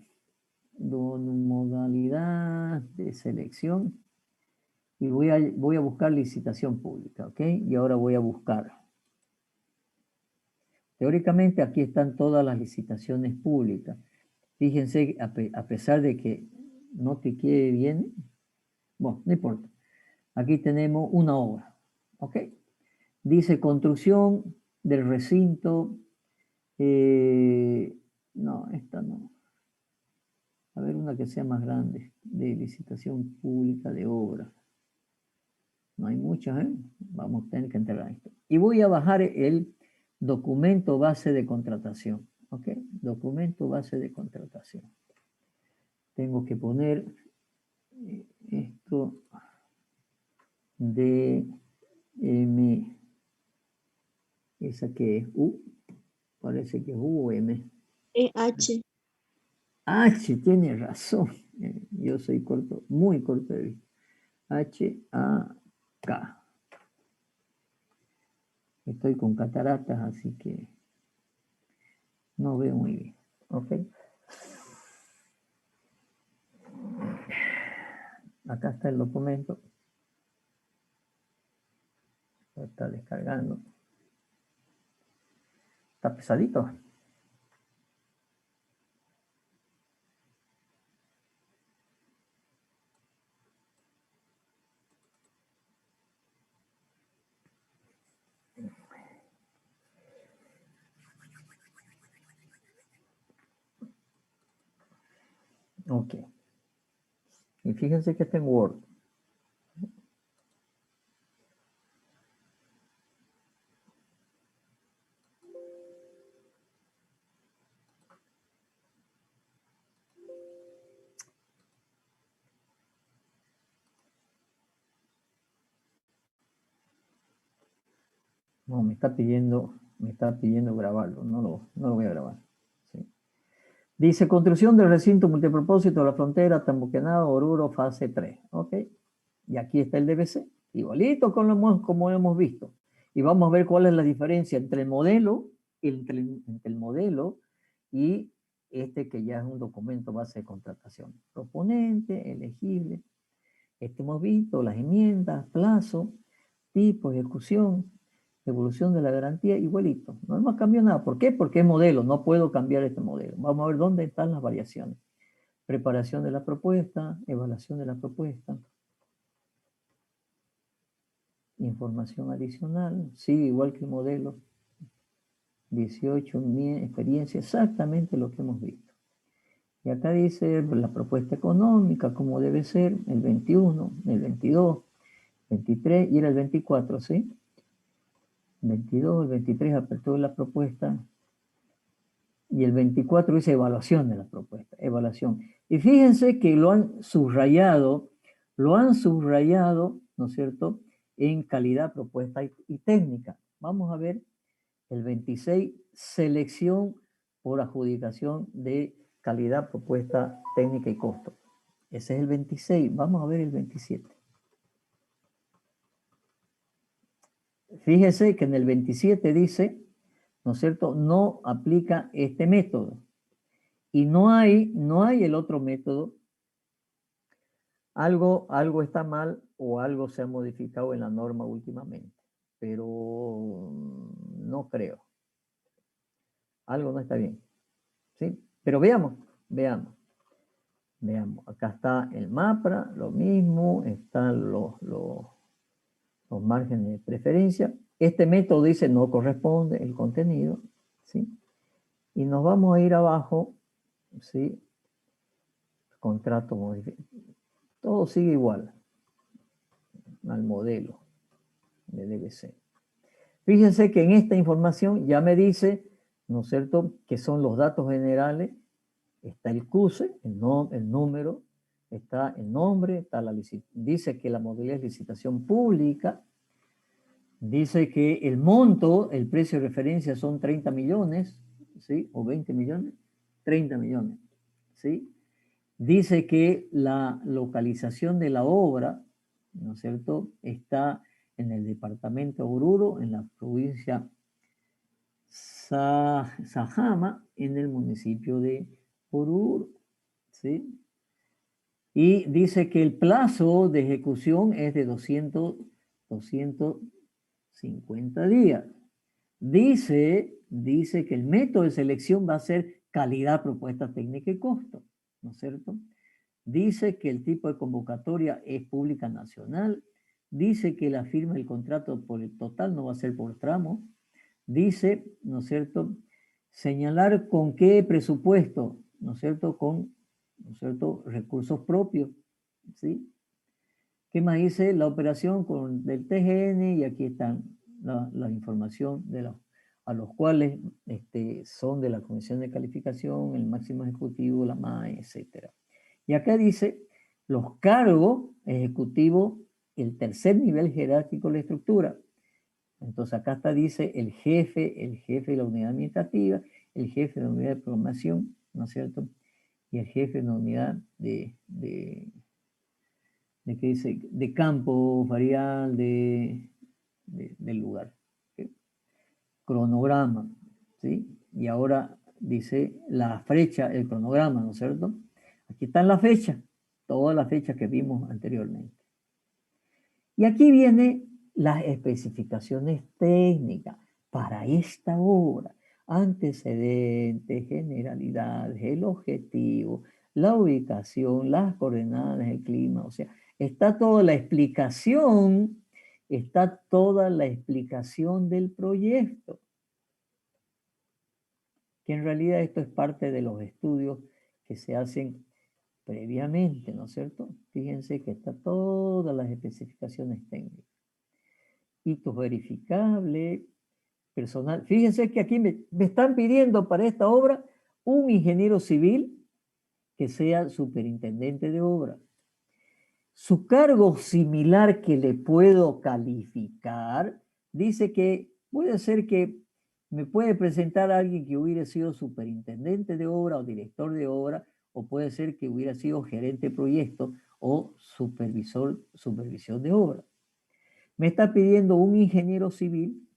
de selección y voy a buscar licitación pública, ¿ok? Y ahora voy a buscar. Teóricamente aquí están todas las licitaciones públicas. Fíjense, a pesar de que no te quede bien, bueno, no importa. Aquí tenemos una obra, ¿ok? Dice construcción del recinto. No, esta no. A ver, una que sea más grande, de licitación pública de obra. No hay muchas, ¿eh? Vamos a tener que entrar a esto. Y voy a bajar el documento base de contratación, ¿ok? Documento base de contratación. Tengo que poner esto de M, esa que es U, parece que es U o M. Es H. H, tiene razón. Yo soy corto, muy corto de vista. H-A-K. Estoy con cataratas, así que no veo muy bien. ¿Ok? Acá está el documento. Lo está descargando. Está pesadito. Ok. Y fíjense que está en Word. No, me está pidiendo grabarlo. No lo voy a grabar. ¿Sí? Dice, construcción del recinto multipropósito de la frontera, Tambuquená, Oruro, fase 3. ¿Ok? Y aquí está el DBC, igualito como hemos visto. Y vamos a ver cuál es la diferencia entre el modelo, entre el modelo y este que ya es un documento base de contratación. Proponente, elegible. Hemos visto las enmiendas, plazo, tipo, ejecución, evolución de la garantía, igualito. No hemos cambiado nada. ¿Por qué? Porque es modelo, no puedo cambiar este modelo. Vamos a ver dónde están las variaciones. Preparación de la propuesta, evaluación de la propuesta. Información adicional, sigue igual que el modelo. 18, mi experiencia, exactamente lo que hemos visto. Y acá dice la propuesta económica, cómo debe ser, el 21, el 22, 23 y era el 24, ¿sí? 22, el 23 apertura de la propuesta y el 24 dice evaluación de la propuesta, evaluación. Y fíjense que lo han subrayado, ¿no es cierto?, en calidad, propuesta y técnica. Vamos a ver el 26, selección por adjudicación de calidad, propuesta, técnica y costo. Ese es el 26. Vamos a ver el 27. Fíjese que en el 27 dice, ¿no es cierto?, no aplica este método. Y no hay el otro método. Algo está mal o algo se ha modificado en la norma últimamente. Pero no creo. Algo no está bien. ¿Sí? Pero veamos. Acá está el MAPRA, lo mismo, están los márgenes de preferencia. Este método dice no corresponde el contenido, ¿sí? Y nos vamos a ir abajo, ¿sí? Contrato modificado. Todo sigue igual al modelo de DBC. Fíjense que en esta información ya me dice, ¿no es cierto?, que son los datos generales. Está el CUSE, el número, está el nombre, está dice que la modalidad es licitación pública, dice que el monto, el precio de referencia son 30 millones, ¿sí? O 20 millones, 30 millones, ¿sí? Dice que la localización de la obra, ¿no es cierto?, está en el departamento de Oruro, en la provincia Sajama, en el municipio de Oruro, ¿sí? Y dice que el plazo de ejecución es de 250 días. Dice que el método de selección va a ser calidad, propuesta técnica y costo, ¿no es cierto? Dice que el tipo de convocatoria es pública nacional. Dice que la firma del contrato por el total no va a ser por tramo. Dice, ¿no es cierto?, señalar con qué presupuesto, ¿no es cierto?, con, ¿no es cierto?, recursos propios, ¿sí? ¿Qué más dice? La operación del TGN, y aquí están la información a los cuales son de la Comisión de Calificación, el máximo ejecutivo, la MAE, etc. Y acá dice los cargos ejecutivos, el tercer nivel jerárquico de la estructura. Entonces acá está, dice el jefe de la unidad administrativa, el jefe de la unidad de programación, ¿no es cierto? Y el jefe de la unidad ¿qué dice? De campo variable del lugar. ¿Sí? Cronograma, ¿sí? Y ahora dice la fecha, el cronograma, ¿no es cierto? Aquí están las fechas, todas las fechas que vimos anteriormente. Y aquí vienen las especificaciones técnicas para esta obra. Antecedentes, generalidades, el objetivo, la ubicación, las coordenadas, el clima. O sea, está toda la explicación del proyecto. Que en realidad esto es parte de los estudios que se hacen previamente, ¿no es cierto? Fíjense que está todas las especificaciones técnicas. Hitos verificables, personal. Fíjense que aquí me están pidiendo para esta obra un ingeniero civil que sea superintendente de obra. Su cargo similar que le puedo calificar, dice que puede ser que me puede presentar a alguien que hubiera sido superintendente de obra o director de obra, o puede ser que hubiera sido gerente de proyecto o supervisión de obra. Me está pidiendo un ingeniero civil,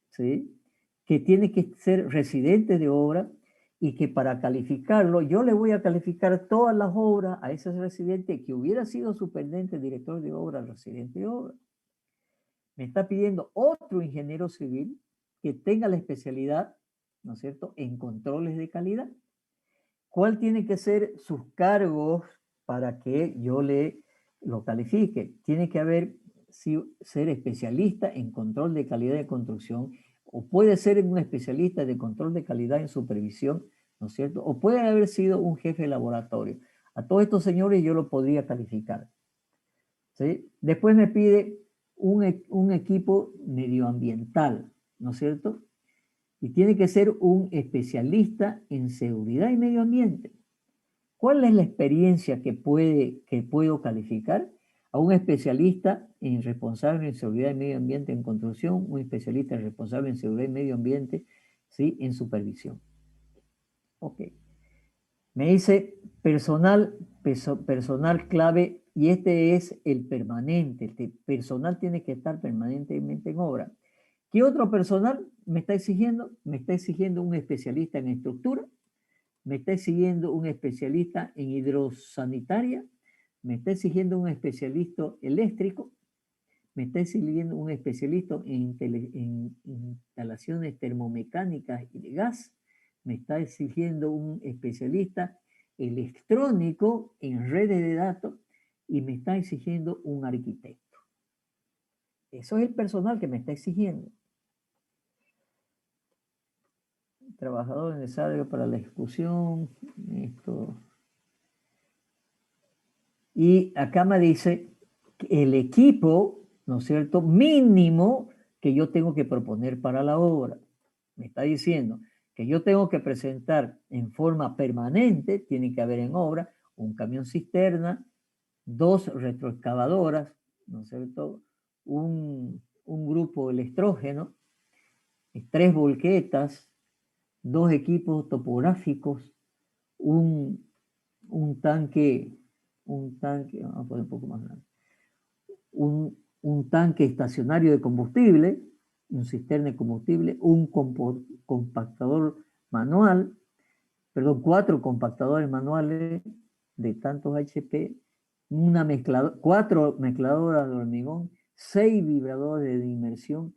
¿sí? Que tiene que ser residente de obra y que para calificarlo, yo le voy a calificar todas las obras a ese residente que hubiera sido superintendente, director de obra, residente de obra. Me está pidiendo otro ingeniero civil que tenga la especialidad, ¿no es cierto?, en controles de calidad. ¿Cuál tiene que ser sus cargos para que yo lo califique? Tiene que ser especialista en control de calidad de construcción, o puede ser un especialista de control de calidad en supervisión, ¿no es cierto? O puede haber sido un jefe de laboratorio. A todos estos señores yo lo podría calificar, ¿sí? Después me pide un equipo medioambiental, ¿no es cierto? Y tiene que ser un especialista en seguridad y medio ambiente. ¿Cuál es la experiencia que puedo calificar? A un especialista en responsable en seguridad y medio ambiente en construcción, un especialista en responsable en seguridad y medio ambiente, ¿sí?, en supervisión. Ok. Me dice personal clave, y este es el permanente. Este personal tiene que estar permanentemente en obra. ¿Qué otro personal me está exigiendo? Me está exigiendo un especialista en estructura, me está exigiendo un especialista en hidrosanitaria, me está exigiendo un especialista eléctrico, me está exigiendo un especialista en instalaciones termomecánicas y de gas, me está exigiendo un especialista electrónico en redes de datos y me está exigiendo un arquitecto. Eso es el personal que me está exigiendo. Trabajador necesario para la ejecución. Esto. Y acá me dice el equipo, ¿no es cierto?, mínimo que yo tengo que proponer para la obra. Me está diciendo que yo tengo que presentar en forma permanente, tiene que haber en obra, un camión cisterna, 2 retroexcavadoras, ¿no es cierto?, un grupo electrógeno, 3 volquetas, 2 equipos topográficos, un tanque, vamos a poner un poco más grande, un tanque estacionario de combustible, un cisterna de combustible, un compactador manual, 4 compactadores manuales de tantos HP, 4 mezcladoras de hormigón, 6 vibradores de inmersión,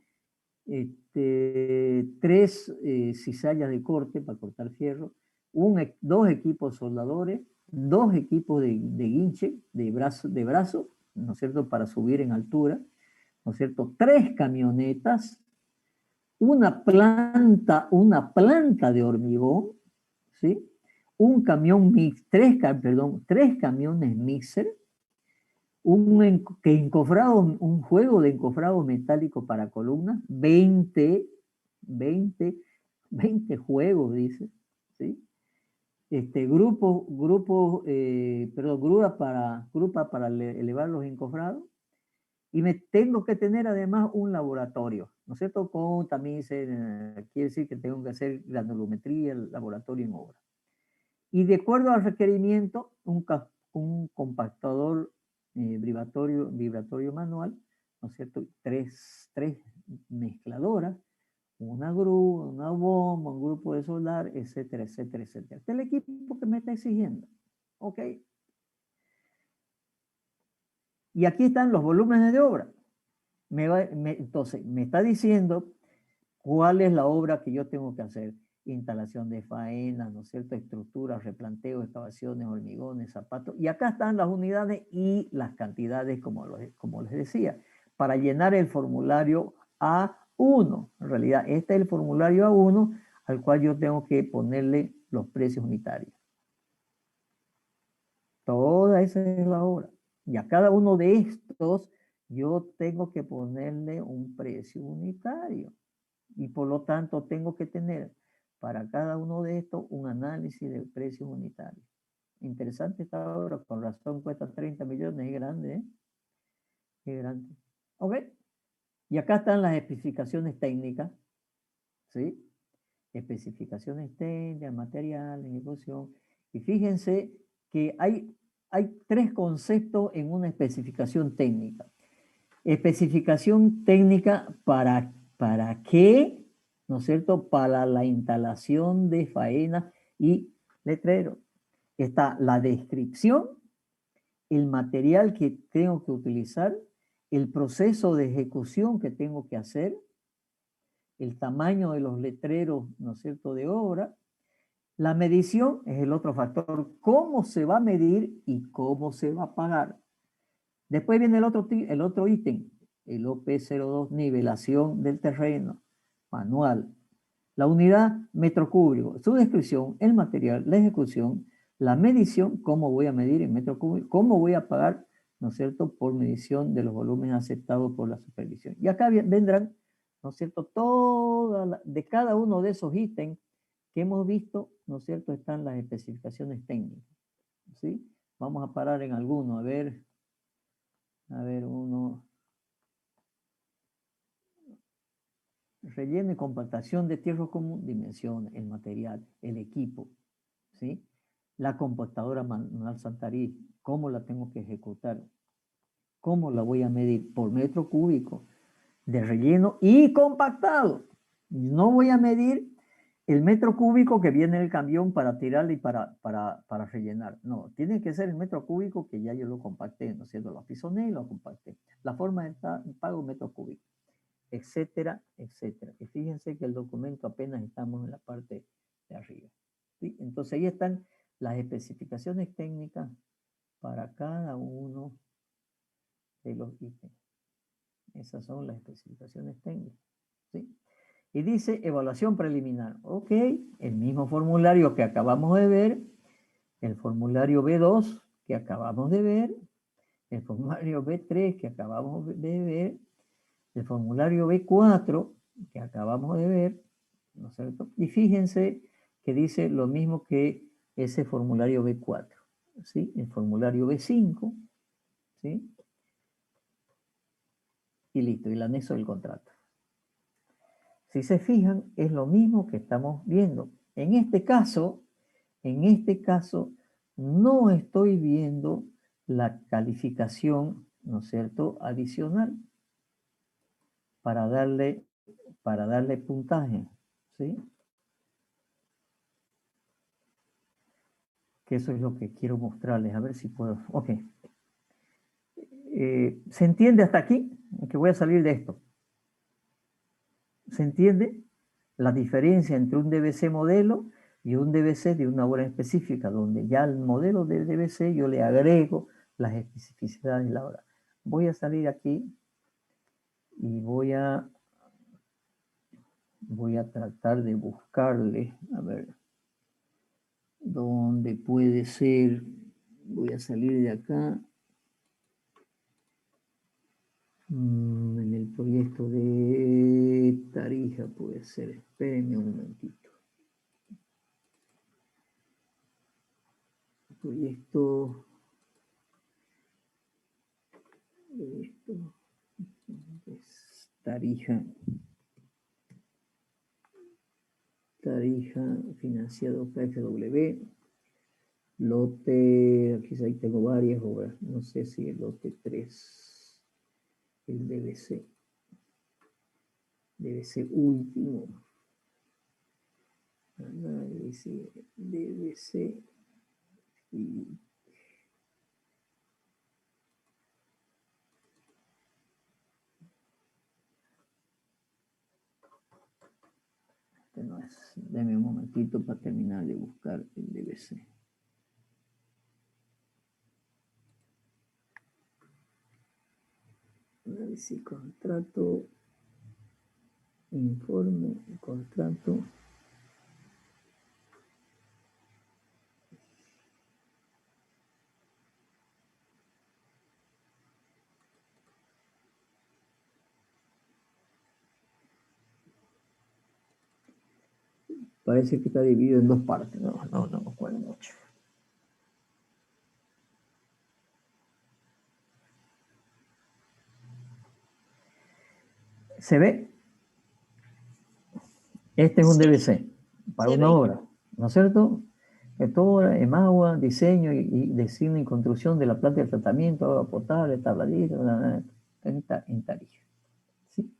3 cizallas de corte para cortar fierro, 2 equipos soldadores, 2 equipos de guinche, de brazo, ¿no es cierto?, para subir en altura, ¿no es cierto?, 3 camionetas, una planta de hormigón, ¿sí?, un camión 3 camiones mixer, un juego de encofrado metálico para columnas, 20 juegos, dice, ¿sí? Grúa para elevar los encofrados, Y me tengo que tener además un laboratorio, ¿no es cierto? Con también quiere decir que tengo que hacer granulometría, el laboratorio en obra. Y de acuerdo al requerimiento, un compactador vibratorio manual, ¿no es cierto? Tres mezcladoras, una grúa, una bomba, un grupo de soldar, etcétera, etcétera, etcétera. Este es el equipo que me está exigiendo. ¿Ok? Y aquí están los volúmenes de obra. Entonces, me está diciendo cuál es la obra que yo tengo que hacer. Instalación de faenas, ¿no es cierto? Estructuras, replanteo, excavaciones, hormigones, zapatos. Y acá están las unidades y las cantidades, como les decía, para llenar el formulario A1. En realidad, este es el formulario A1 al cual yo tengo que ponerle los precios unitarios. Toda esa es la obra. Y a cada uno de estos yo tengo que ponerle un precio unitario. Y por lo tanto tengo que tener para cada uno de estos un análisis de precios unitarios. Interesante esta obra, con razón cuesta 30 millones, es grande, ¿eh? Es grande. ¿Ok? Y acá están las especificaciones técnicas, ¿sí? Especificaciones técnicas, materiales, ejecución. Y fíjense que hay tres conceptos en una especificación técnica. Especificación técnica para qué, ¿no es cierto? Para la instalación de faenas y letreros. Está la descripción, el material que tengo que utilizar, el proceso de ejecución que tengo que hacer, el tamaño de los letreros, ¿no es cierto?, de obra. La medición es el otro factor, cómo se va a medir y cómo se va a pagar. Después viene el otro ítem, el OP02, nivelación del terreno, manual. La unidad metro cúbico, su descripción, el material, la ejecución, la medición, cómo voy a medir en metro cúbico, cómo voy a pagar, ¿no es cierto?, por medición de los volúmenes aceptados por la supervisión. Y acá vendrán, ¿no es cierto?, de cada uno de esos ítems que hemos visto, ¿no es cierto?, están las especificaciones técnicas, ¿sí? Vamos a parar en alguno, a ver, uno. Relleno y compactación de tierra común, dimensiones, el material, el equipo, ¿sí? La compactadora manual Santarí, ¿cómo la tengo que ejecutar? ¿Cómo la voy a medir? Por metro cúbico de relleno y compactado. No voy a medir el metro cúbico que viene en el camión para tirarle y para rellenar. No, tiene que ser el metro cúbico que ya yo lo compacté, ¿no es cierto? Lo apisoné y lo compacté. La forma de pago metro cúbico, etcétera, etcétera. Y fíjense que el documento apenas estamos en la parte de arriba, ¿sí? Entonces ahí están las especificaciones técnicas para cada uno de los ítems. Esas son las especificaciones técnicas, ¿sí? Y dice evaluación preliminar. Ok, el mismo formulario que acabamos de ver, el formulario B2 que acabamos de ver, el formulario B3 que acabamos de ver, el formulario B4 que acabamos de ver, ¿no es cierto? Y fíjense que dice lo mismo que ese formulario B4, ¿sí? El formulario B5, ¿sí? Y listo, y el anexo del contrato. Si se fijan, es lo mismo que estamos viendo. En este caso, no estoy viendo la calificación, ¿no es cierto?, adicional para darle puntaje, ¿sí? Que eso es lo que quiero mostrarles, a ver si puedo. Ok. ¿Se entiende hasta aquí? Que voy a salir de esto. ¿Se entiende la diferencia entre un DBC modelo y un DBC de una obra específica, donde ya al modelo del DBC yo le agrego las especificidades de la obra? Voy a salir aquí y voy a tratar de buscarle, a ver, dónde puede ser. Voy a salir de acá. En el proyecto de Tarija puede ser. Espérenme un momentito. Proyecto. Esto. Tarija financiado KfW. Lote, aquí ahí tengo varias obras, no sé si el lote 3, el DBC. Debe ser último. Análisis, DBC. Y este no es. Deme un momentito para terminar de buscar el DBC. Análisis, contrato, informe, contrato. Parece que está dividido en dos partes. No me acuerdo mucho. ¿Se ve? Este es un Sí, DBC para se una ve. obra, ¿no es cierto? Esta obra, EMAGUA, diseño y diseño y construcción de la planta de tratamiento, agua potable, tabladita, en Tarija. ¿Sí?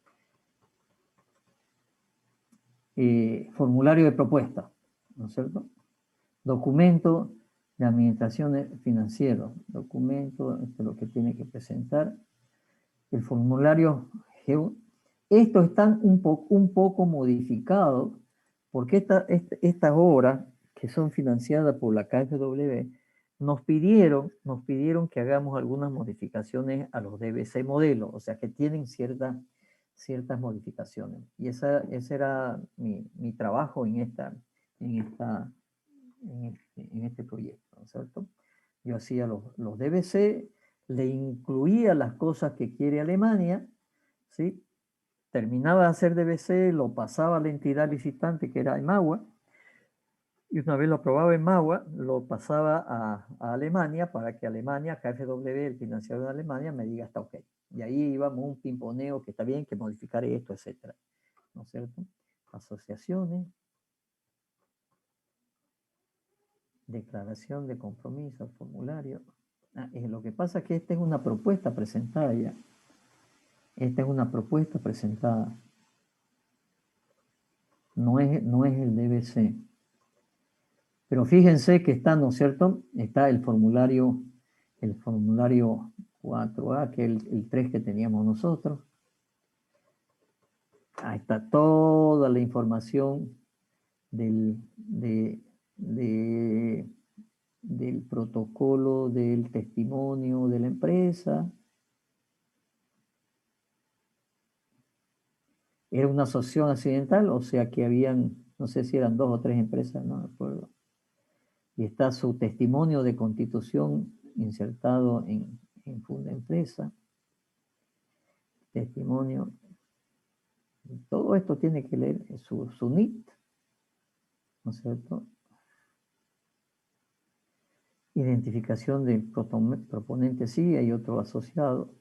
Formulario de propuesta, ¿no es cierto? Documento de administración financiera, documento, esto es lo que tiene que presentar. El formulario, estos están un poco modificados porque estas obras que son financiadas por la KfW nos pidieron que hagamos algunas modificaciones a los DBC modelos, o sea que tienen ciertas modificaciones. Y ese era mi trabajo en este proyecto, ¿no es cierto? Yo hacía los DBC, le incluía las cosas que quiere Alemania, ¿sí? Terminaba de hacer DBC, lo pasaba a la entidad licitante que era EMAGUA, y una vez lo aprobaba EMAGUA, lo pasaba a Alemania para que Alemania, KfW, el financiador de Alemania, me diga está ok. Y ahí íbamos un pimponeo que está bien, que modificar esto, etcétera, ¿no es cierto? Asociaciones, declaración de compromiso, formulario. Lo que pasa es que esta es una propuesta presentada ya. Esta es una propuesta presentada. No es el DBC. Pero fíjense que está, ¿no es cierto? Está el formulario 4A, que es el 3 que teníamos nosotros. Ahí está toda la información del protocolo, del testimonio de la empresa. Era una asociación accidental, o sea que habían, no sé si eran 2 o 3 empresas, no me acuerdo. Y está su testimonio de constitución insertado en Funda Empresa. Testimonio. Todo esto tiene que leer su NIT, ¿no es cierto? Identificación del proponente, sí, hay otro asociado.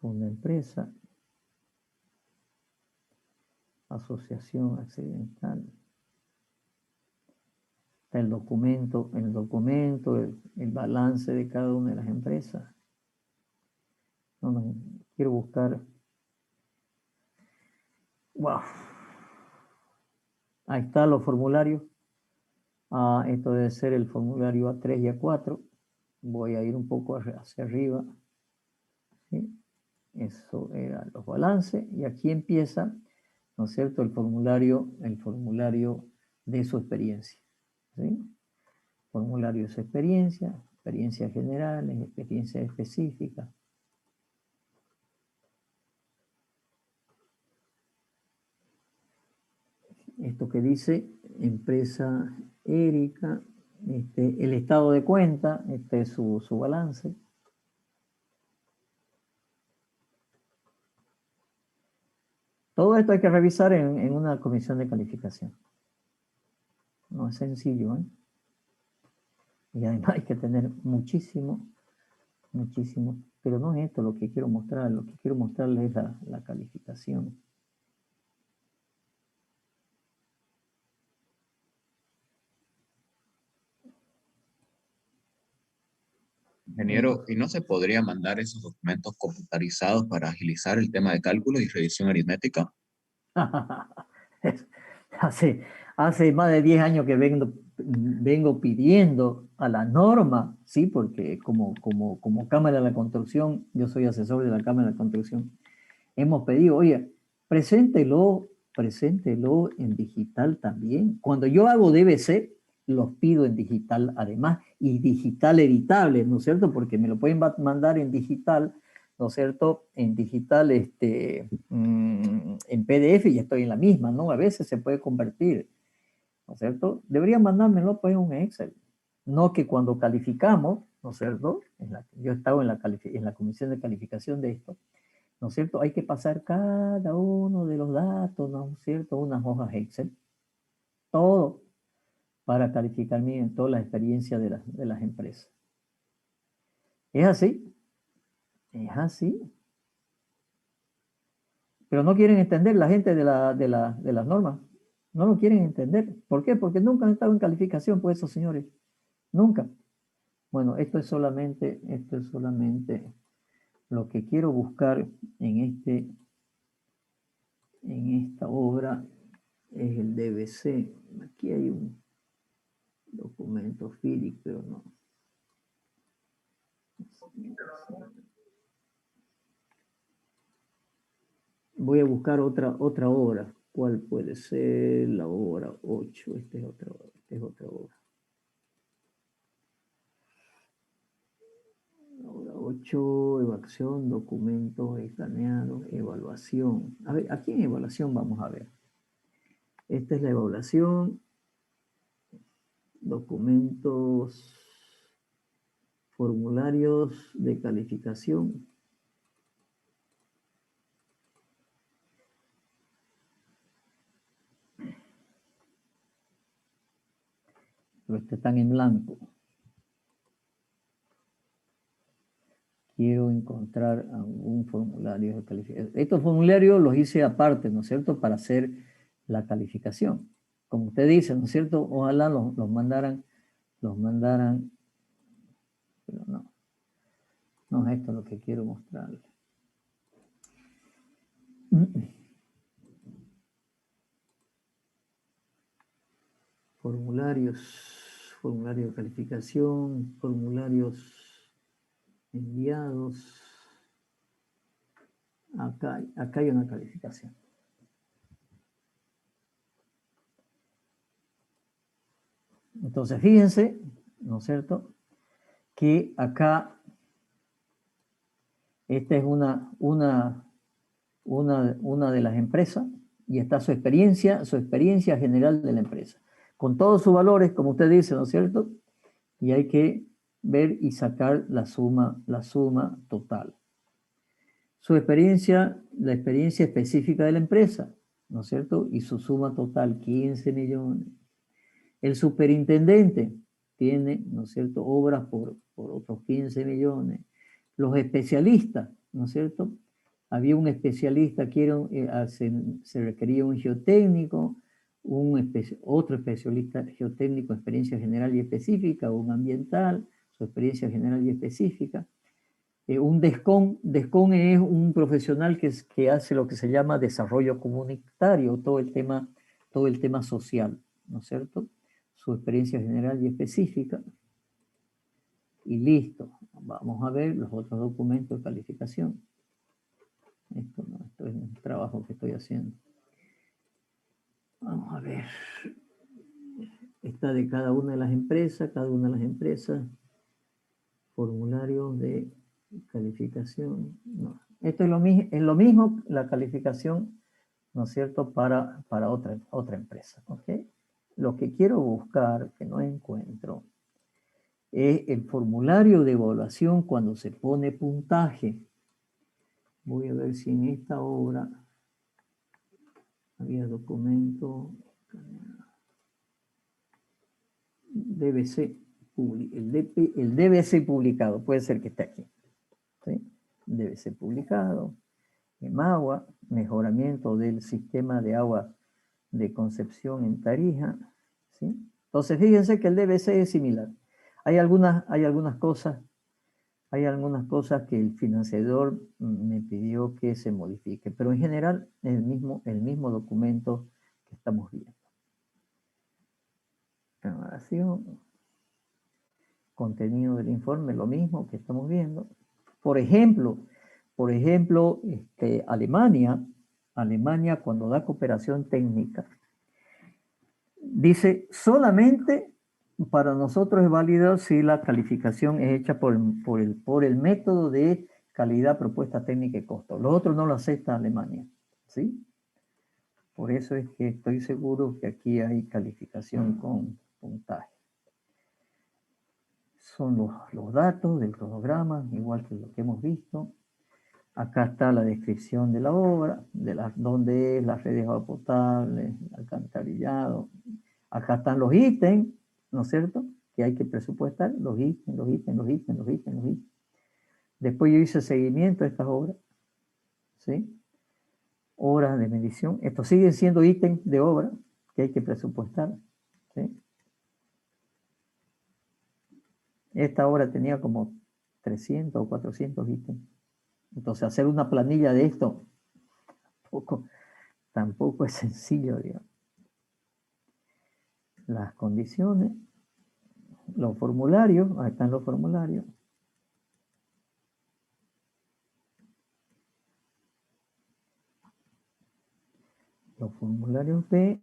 Funda Empresa. Asociación accidental. Está el documento, el balance de cada una de las empresas. No, quiero buscar. Wow. Ahí están los formularios. Esto debe ser el formulario A3 y A4. Voy a ir un poco hacia arriba. ¿Sí? Eso eran los balances. Y aquí empieza, ¿no es cierto?, el formulario de su experiencia. ¿Sí? Formulario de su experiencias generales, experiencias específicas. Esto que dice empresa Erika, el estado de cuenta, este es su balance. Todo esto hay que revisar en una comisión de calificación. No es sencillo, ¿eh? Y además hay que tener muchísimo muchísimo. Pero no es esto lo que quiero mostrar. Lo que quiero mostrarles es la calificación. Ingeniero, ¿y no se podría mandar esos documentos computarizados para agilizar el tema de cálculo y revisión aritmética? hace, hace más de 10 años que vengo pidiendo a la norma, ¿sí? Porque como Cámara de la Construcción, yo soy asesor de la Cámara de la Construcción, hemos pedido, oye, preséntelo en digital también. Cuando yo hago DBC, los pido en digital además, y digital editable, ¿no es cierto? Porque me lo pueden mandar en digital, ¿no es cierto? En digital, en PDF y estoy en la misma, ¿no? A veces se puede convertir, ¿no es cierto? Deberían mandármelo pues en un Excel. No que cuando calificamos, ¿no es cierto? Yo he estado en la comisión de calificación de esto, ¿no es cierto? Hay que pasar cada uno de los datos, ¿no es cierto? Unas hojas Excel, todo para calificar bien toda la experiencia de las empresas. ¿Es así? Es así. Pero no quieren entender la gente de las normas. No lo quieren entender. ¿Por qué? Porque nunca han estado en calificación, pues esos señores. Nunca. Bueno, esto es solamente lo que quiero buscar en esta obra es el DBC. Aquí hay un documento FIDIC, pero no. Voy a buscar otra obra. ¿Cuál puede ser? La obra 8. Esta es otra obra. Obra 8, evaluación, documentos escaneados, evaluación. A ver, aquí en evaluación vamos a ver. Esta es la evaluación. Documentos, formularios de calificación. Pero están en blanco. Quiero encontrar algún formulario de calificación. Estos formularios los hice aparte, ¿no es cierto?, para hacer la calificación. Como usted dice, ¿no es cierto?, ojalá los mandaran, pero no. No es esto lo que quiero mostrarle. Formularios de calificación, formularios enviados. Acá hay una calificación. Entonces, fíjense, ¿no es cierto?, que acá esta es una de las empresas y está su experiencia general de la empresa, con todos sus valores, como usted dice, ¿no es cierto? Y hay que ver y sacar la suma total. Su experiencia, la experiencia específica de la empresa, ¿no es cierto? Y su suma total, 15 millones. El superintendente tiene, ¿no es cierto?, obras por otros 15 millones. Los especialistas, ¿no es cierto? Había un especialista que se requería un geotécnico, otro especialista geotécnico, experiencia general y específica, un ambiental, su experiencia general y específica. Un DESCON es un profesional que hace lo que se llama desarrollo comunitario, todo el tema social, ¿no es cierto? Su experiencia general y específica. Y listo. Vamos a ver los otros documentos de calificación. Esto es un trabajo que estoy haciendo. Vamos a ver. Está de cada una de las empresas, formularios de calificación. No. Esto es lo mismo la calificación, ¿no es cierto?, para otra empresa. ¿Ok? Lo que quiero buscar, que no encuentro, es el formulario de evaluación cuando se pone puntaje. Voy a ver si en esta obra había documento DBC, el DBC publicado, puede ser que esté aquí. veces publicado. EMAGUA, mejoramiento del sistema de agua de Concepción en Tarija, ¿sí? Entonces, fíjense que el DBC es similar. Hay algunas cosas que el financiador me pidió que se modifique, pero en general es el mismo documento que estamos viendo. Aclaración, contenido del informe, lo mismo que estamos viendo. Por ejemplo, Alemania cuando da cooperación técnica, dice solamente para nosotros es válido si la calificación es hecha por el método de calidad, propuesta técnica y costo. Los otros no lo acepta Alemania, ¿sí? Por eso es que estoy seguro que aquí hay calificación con puntaje. Son los datos del cronograma, igual que lo que hemos visto. Acá está la descripción de la obra, dónde es, las redes de agua potable, alcantarillado. Acá están los ítems, ¿no es cierto? Que hay que presupuestar, los ítems. Después yo hice seguimiento a estas obras, ¿sí? Horas de medición. Estos siguen siendo ítems de obra que hay que presupuestar, ¿sí? Esta obra tenía como 300 o 400 ítems. Entonces, hacer una planilla de esto tampoco es sencillo, digamos. Las condiciones, los formularios, ahí están los formularios. Los formularios de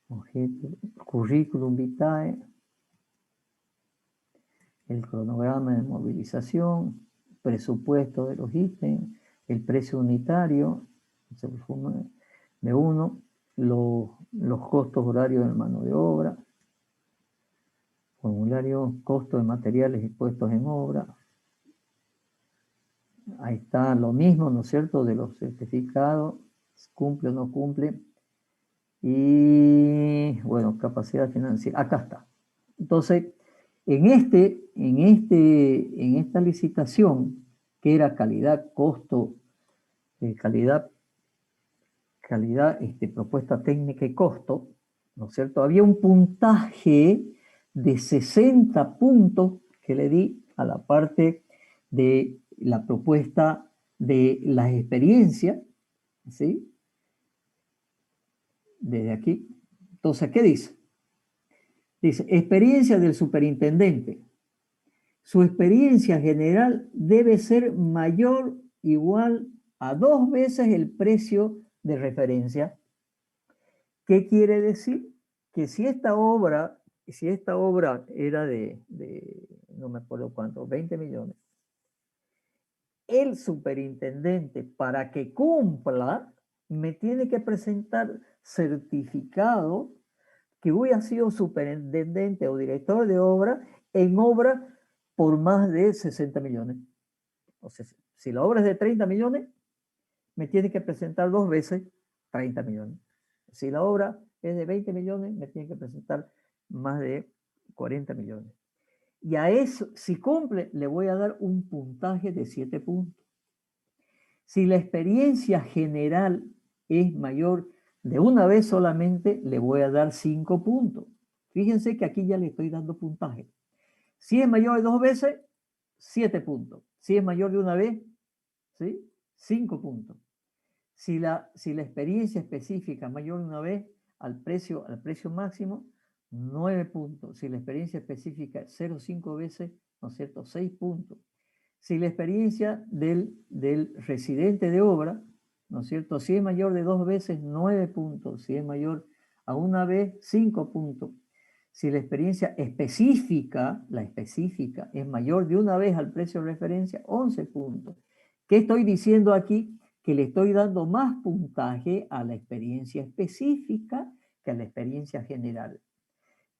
objeto, currículum vitae, el cronograma de movilización, presupuesto de los ítems, el precio unitario, de uno, los costos horarios de mano de obra, formulario, costo de materiales y puestos en obra. Ahí está lo mismo, ¿no es cierto?, de los certificados, cumple o no cumple. Y, bueno, capacidad financiera, acá está. Entonces, en esta licitación, que era calidad, costo, calidad, propuesta técnica y costo, ¿no es cierto? Había un puntaje de 60 puntos que le di a la parte de la propuesta de las experiencias, ¿sí? Desde aquí. Entonces, ¿qué dice? Dice, experiencia del superintendente. Su experiencia general debe ser mayor o igual a 2 veces el precio de referencia. ¿Qué quiere decir? Que si esta obra era de no me acuerdo cuánto, 20 millones, el superintendente, para que cumpla, me tiene que presentar certificado que hubiera sido superintendente o director de obra en obra por más de 60 millones. O sea, si la obra es de 30 millones, me tiene que presentar 2 veces 30 millones. Si la obra es de 20 millones, me tiene que presentar más de 40 millones. Y a eso, si cumple, le voy a dar un puntaje de 7 puntos. Si la experiencia general es mayor de una vez solamente, le voy a dar 5 puntos. Fíjense que aquí ya le estoy dando puntaje. Si es mayor de 2 veces, 7 puntos. Si es mayor de una vez, ¿sí? 5 puntos. Si la experiencia específica es mayor de una vez, al precio máximo, 9 puntos. Si la experiencia específica es 0,5 veces, ¿no es cierto?, 6 puntos. Si la experiencia del residente de obra, ¿no es cierto?, si es mayor de 2 veces, 9 puntos. Si es mayor a una vez, 5 puntos. Si la experiencia específica, es mayor de una vez al precio de referencia, 11 puntos. ¿Qué estoy diciendo aquí? Que le estoy dando más puntaje a la experiencia específica que a la experiencia general.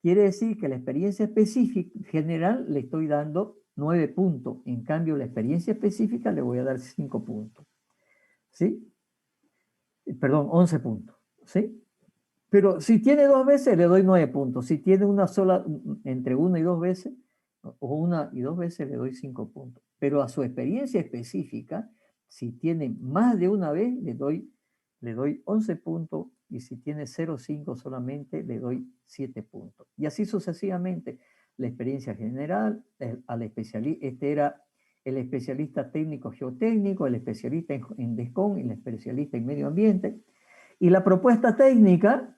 Quiere decir que la experiencia específica general le estoy dando 9 puntos. En cambio, la experiencia específica le voy a dar 5 puntos. ¿Sí? Perdón, 11 puntos. ¿Sí? Pero si tiene 2 veces, le doy 9 puntos. Si tiene una sola, entre 1 y 2 veces, o una y dos veces le doy 5 puntos. Pero a su experiencia específica, si tiene más de una vez, le doy 11 puntos, y si tiene 0,5 solamente, le doy 7 puntos. Y así sucesivamente. La experiencia general, al especialista, este era el especialista técnico geotécnico, el especialista en DESCON, el especialista en medio ambiente. Y la propuesta técnica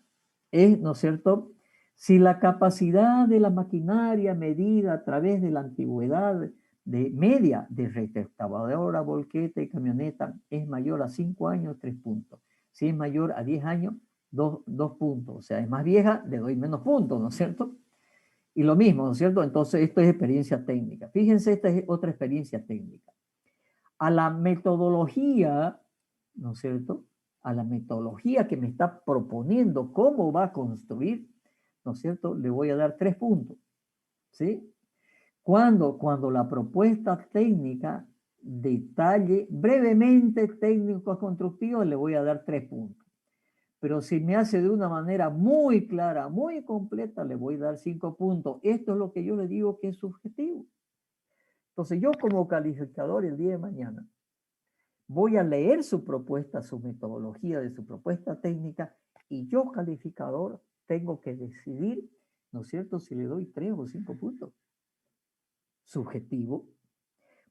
es, ¿no es cierto?, si la capacidad de la maquinaria medida a través de la antigüedad de media de retroexcavadora, volqueta y camioneta es mayor a 5 años, 3 puntos. Si es mayor a 10 años, 2 puntos. O sea, es más vieja, le doy menos puntos, ¿no es cierto? Y lo mismo, ¿no es cierto? Entonces, esto es experiencia técnica. Fíjense, esta es otra experiencia técnica. A la metodología, ¿no es cierto?, a la metodología que me está proponiendo cómo va a construir, ¿no es cierto?, le voy a dar 3 puntos, ¿sí? Cuando la propuesta técnica detalle brevemente técnicos constructivos, le voy a dar 3 puntos. Pero si me hace de una manera muy clara, muy completa, le voy a dar 5 puntos. Esto es lo que yo le digo que es subjetivo. Entonces yo como calificador el día de mañana voy a leer su propuesta, su metodología de su propuesta técnica, y yo calificador tengo que decidir, ¿no es cierto?, si le doy 3 o 5 puntos. Subjetivo.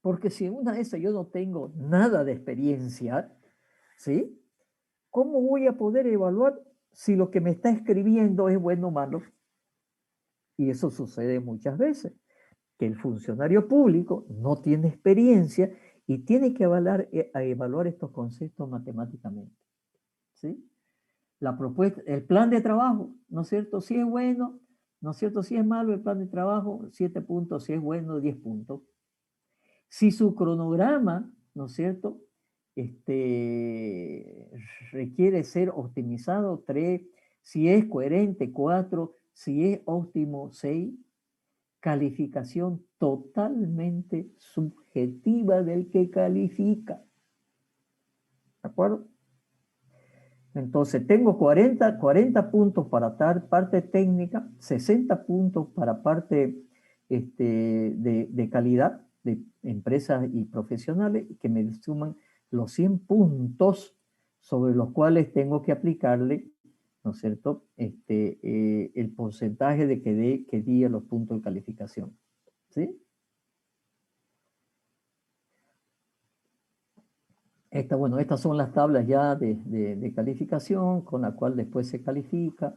Porque si en una de esas yo no tengo nada de experiencia, ¿sí?, ¿cómo voy a poder evaluar si lo que me está escribiendo es bueno o malo? Y eso sucede muchas veces, que el funcionario público no tiene experiencia y tiene que evaluar estos conceptos matemáticamente, ¿sí? La propuesta, el plan de trabajo, ¿no es cierto? Si es bueno, ¿no es cierto? Si es malo el plan de trabajo, 7 puntos, si es bueno, 10 puntos. Si su cronograma, ¿no es cierto?, requiere ser optimizado, 3, si es coherente, 4, si es óptimo, 6, calificación totalmente subjetiva del que califica. ¿De acuerdo? Entonces, tengo 40 puntos para parte técnica, 60 puntos para parte de calidad de empresas y profesionales, que me suman los 100 puntos sobre los cuales tengo que aplicarle, ¿no es cierto?, el porcentaje de que di a los puntos de calificación. ¿Sí? Estas son las tablas ya de calificación con la cual después se califica,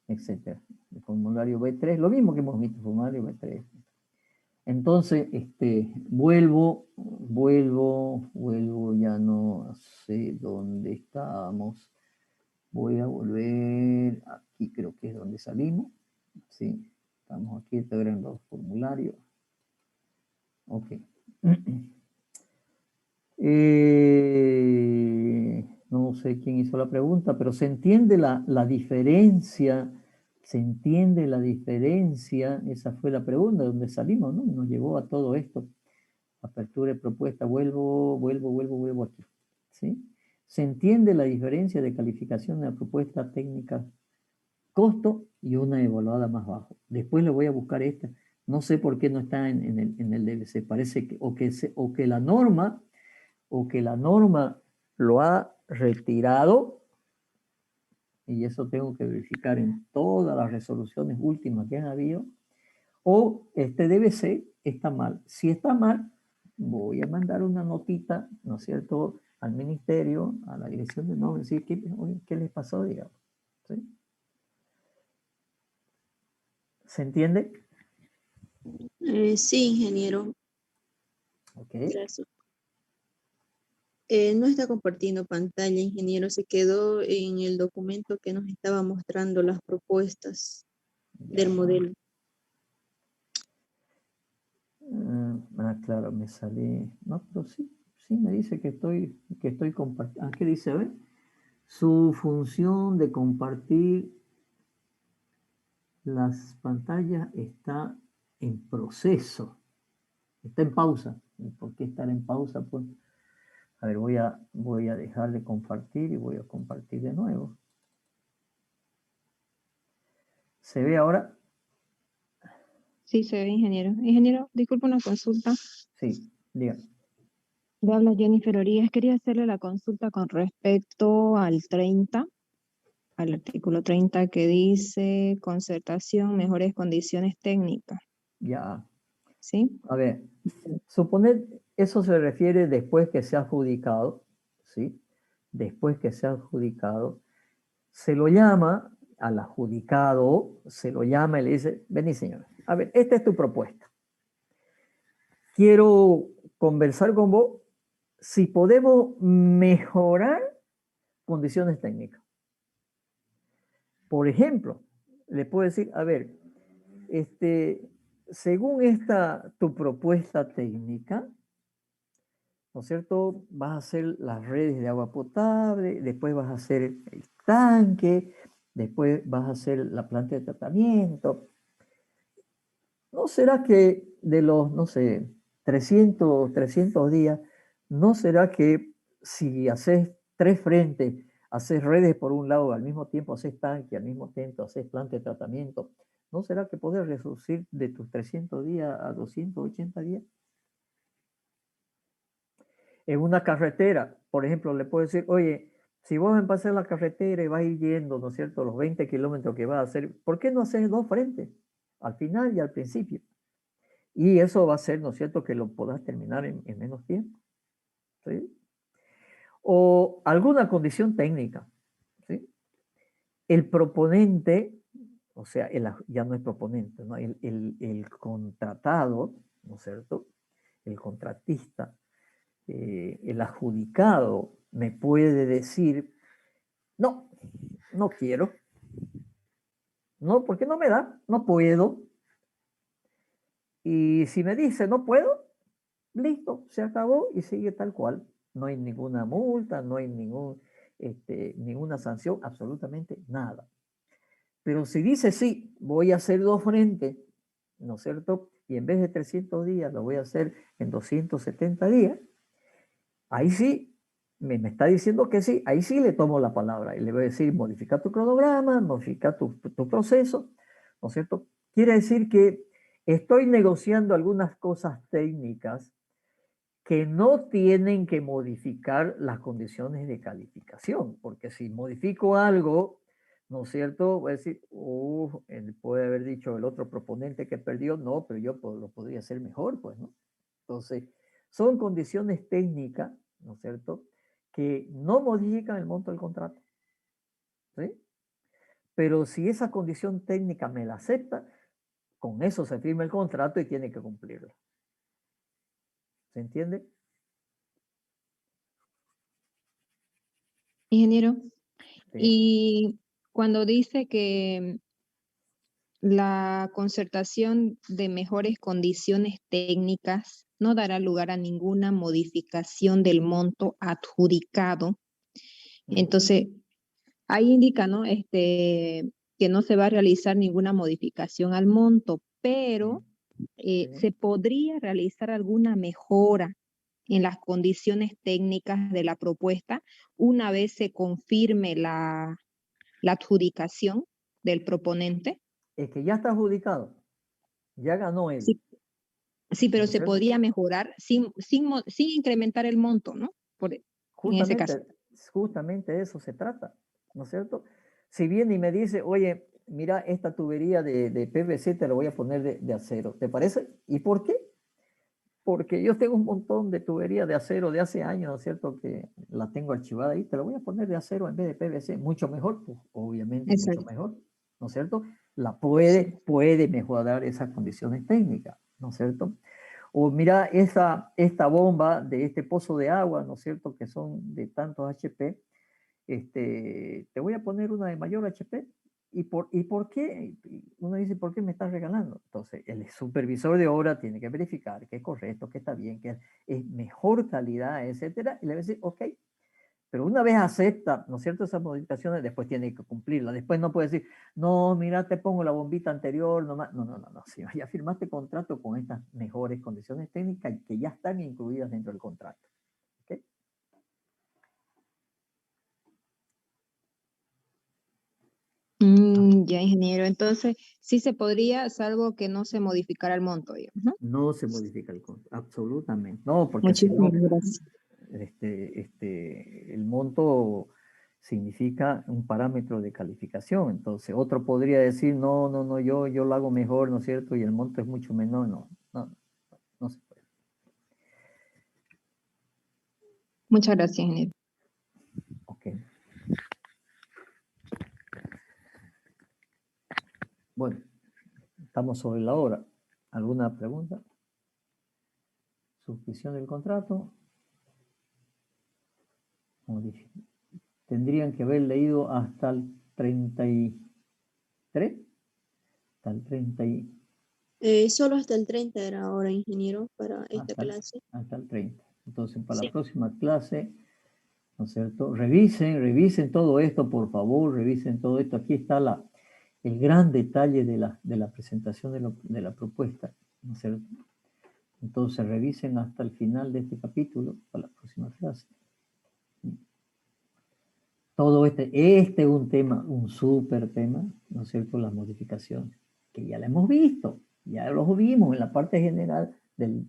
etc. El formulario B3, lo mismo que hemos visto, el formulario B3. Entonces, vuelvo, ya no sé dónde estábamos. Voy a volver, aquí creo que es donde salimos. Sí, estamos aquí, en los formularios. Ok. No sé quién hizo la pregunta, pero se entiende la diferencia, esa fue la pregunta, donde salimos, ¿no? Nos llevó a todo esto. Apertura de propuesta, vuelvo aquí, ¿sí? Se entiende la diferencia de calificación de la propuesta técnica, costo y una evaluada más bajo. Después le voy a buscar esta. No sé por qué no está en el DBC. Parece que o que la norma lo ha retirado, y eso tengo que verificar en todas las resoluciones últimas que han habido, o este DBC está mal. Si está mal, voy a mandar una notita, ¿no es cierto?, al ministerio, a la dirección de no, decir qué les pasó, digamos. ¿Sí? ¿Se entiende? Sí, ingeniero. Ok. Gracias. No está compartiendo pantalla, ingeniero. Se quedó en el documento que nos estaba mostrando las propuestas del modelo. Claro, me salí. No, pero sí me dice que estoy compartiendo. ¿Qué dice? A ver. Su función de compartir las pantallas está en proceso. Está en pausa. ¿Por qué estar en pausa? Pues, a ver, voy a dejar de compartir y voy a compartir de nuevo. ¿Se ve ahora? Sí, se ve, ingeniero. Ingeniero, disculpe una consulta. Sí, diga. Le habla Jennifer Orías. Quería hacerle la consulta con respecto al 30, al artículo 30 que dice concertación, mejores condiciones técnicas. Ya. ¿Sí? A ver, suponer, eso se refiere después que se ha adjudicado, ¿sí? Después que se ha adjudicado, se lo llama al adjudicado, se lo llama y le dice, vení señor, a ver, esta es tu propuesta. Quiero conversar con vos si podemos mejorar condiciones técnicas. Por ejemplo, le puedo decir, a ver, según tu propuesta técnica, ¿no es cierto? Vas a hacer las redes de agua potable, después vas a hacer el tanque, después vas a hacer la planta de tratamiento. ¿No será que de los, no sé, 300 días, no será que si haces 3 frentes, haces redes por un lado, al mismo tiempo haces tanque, al mismo tiempo haces planta de tratamiento, ¿no será que podés reducir de tus 300 días a 280 días? En una carretera, por ejemplo, le puedo decir, oye, si vos empezás la carretera y vas a ir yendo, ¿no es cierto?, los 20 kilómetros que vas a hacer, ¿por qué no haces 2 frentes? Al final y al principio. Y eso va a ser, ¿no es cierto?, que lo puedas terminar en menos tiempo. ¿Sí? O alguna condición técnica. ¿Sí? El proponente, o sea, ya no es proponente, ¿no? El contratado, ¿no es cierto?, el contratista, el adjudicado me puede decir, no, no quiero, no, porque no me da, no puedo. Y si me dice no puedo, listo, se acabó y sigue tal cual. No hay ninguna multa, no hay ninguna sanción, absolutamente nada. Pero si dice sí, voy a hacer 2 frentes, ¿no es cierto? Y en vez de 300 días lo voy a hacer en 270 días, ahí sí, me está diciendo que sí, ahí sí le tomo la palabra y le voy a decir, modifica tu cronograma, modifica tu proceso, ¿no es cierto? Quiere decir que estoy negociando algunas cosas técnicas que no tienen que modificar las condiciones de calificación, porque si modifico algo, ¿no es cierto? Voy a decir, él puede haber dicho el otro proponente que perdió, no, pero yo lo podría hacer mejor, pues, ¿no? Entonces, son condiciones técnicas, ¿no es cierto?, que no modifican el monto del contrato, ¿sí? Pero si esa condición técnica me la acepta, con eso se firma el contrato y tiene que cumplirlo. ¿Se entiende? Ingeniero, Sí. y cuando dice que la concertación de mejores condiciones técnicas no dará lugar a ninguna modificación del monto adjudicado. Entonces, ahí indica, ¿no? Que no se va a realizar ninguna modificación al monto, pero Sí. se podría realizar alguna mejora en las condiciones técnicas de la propuesta una vez se confirme la adjudicación del proponente. Es que ya está adjudicado, ya ganó él. Sí, sí, pero ¿no es se cierto? podría mejorar sin incrementar el monto, ¿no? En ese caso. Justamente de eso se trata, ¿no es cierto? Si viene y me dice, oye, mira, esta tubería de PVC te la voy a poner de acero, ¿te parece? ¿Y por qué? Porque yo tengo un montón de tubería de acero de hace años, ¿no es cierto? Que la tengo archivada ahí, te la voy a poner de acero en vez de PVC, mucho mejor, pues obviamente mucho Exacto. mejor, ¿no es cierto? Sí. Puede mejorar esas condiciones técnicas, ¿no es cierto? O mira, esta bomba de este pozo de agua, ¿no es cierto? Que son de tantos HP, te voy a poner una de mayor HP. ¿Y por qué? Uno dice, ¿por qué me estás regalando? Entonces, el supervisor de obra tiene que verificar que es correcto, que está bien, que es mejor calidad, etcétera, y le va a decir, ok. Pero una vez acepta, ¿no es cierto?, esas modificaciones, después tiene que cumplirlas. Después no puede decir, no, mira, te pongo la bombita anterior, nomás. No, no, no, no. Si ya firmaste contrato con estas mejores condiciones técnicas que ya están incluidas dentro del contrato. ¿Okay? Ya, ingeniero. Entonces, sí se podría, salvo que no se modificara el monto, digamos, ¿no? No se modifica el costo, absolutamente. No, porque si Muchísimas no, gracias. el monto significa un parámetro de calificación. Entonces, otro podría decir, no, yo lo hago mejor, ¿no es cierto? Y el monto es mucho menor. No se puede. Muchas gracias, ingeniero. Ok. Bueno, estamos sobre la hora. ¿Alguna pregunta? Suscripción del contrato. Tendrían que haber leído hasta el 33. Hasta el 30 Solo hasta el 30 era ahora, ingeniero, para esta clase. hasta el 30. Entonces, para Sí. la próxima clase, ¿no es cierto? Revisen todo esto, por favor, revisen todo esto. Aquí está el gran detalle de la presentación de la propuesta, ¿no es cierto? Entonces, revisen hasta el final de este capítulo para la próxima clase. Todo este es un tema, un súper tema, ¿no es cierto? Las modificaciones, que ya la hemos visto, ya los vimos en la parte general del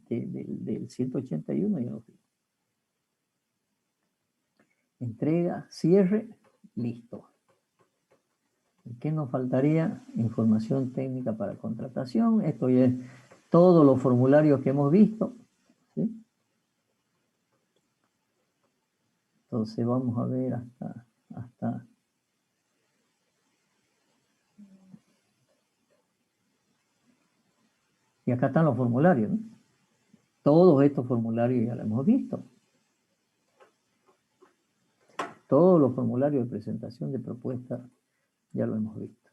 181, ya los vimos. Entrega, cierre, listo. ¿Qué nos faltaría? Información técnica para contratación. Esto ya es todos los formularios que hemos visto, ¿sí? Entonces vamos a ver hasta y acá están los formularios, ¿no? Todos estos formularios ya los hemos visto. Todos los formularios de presentación de propuesta ya lo hemos visto.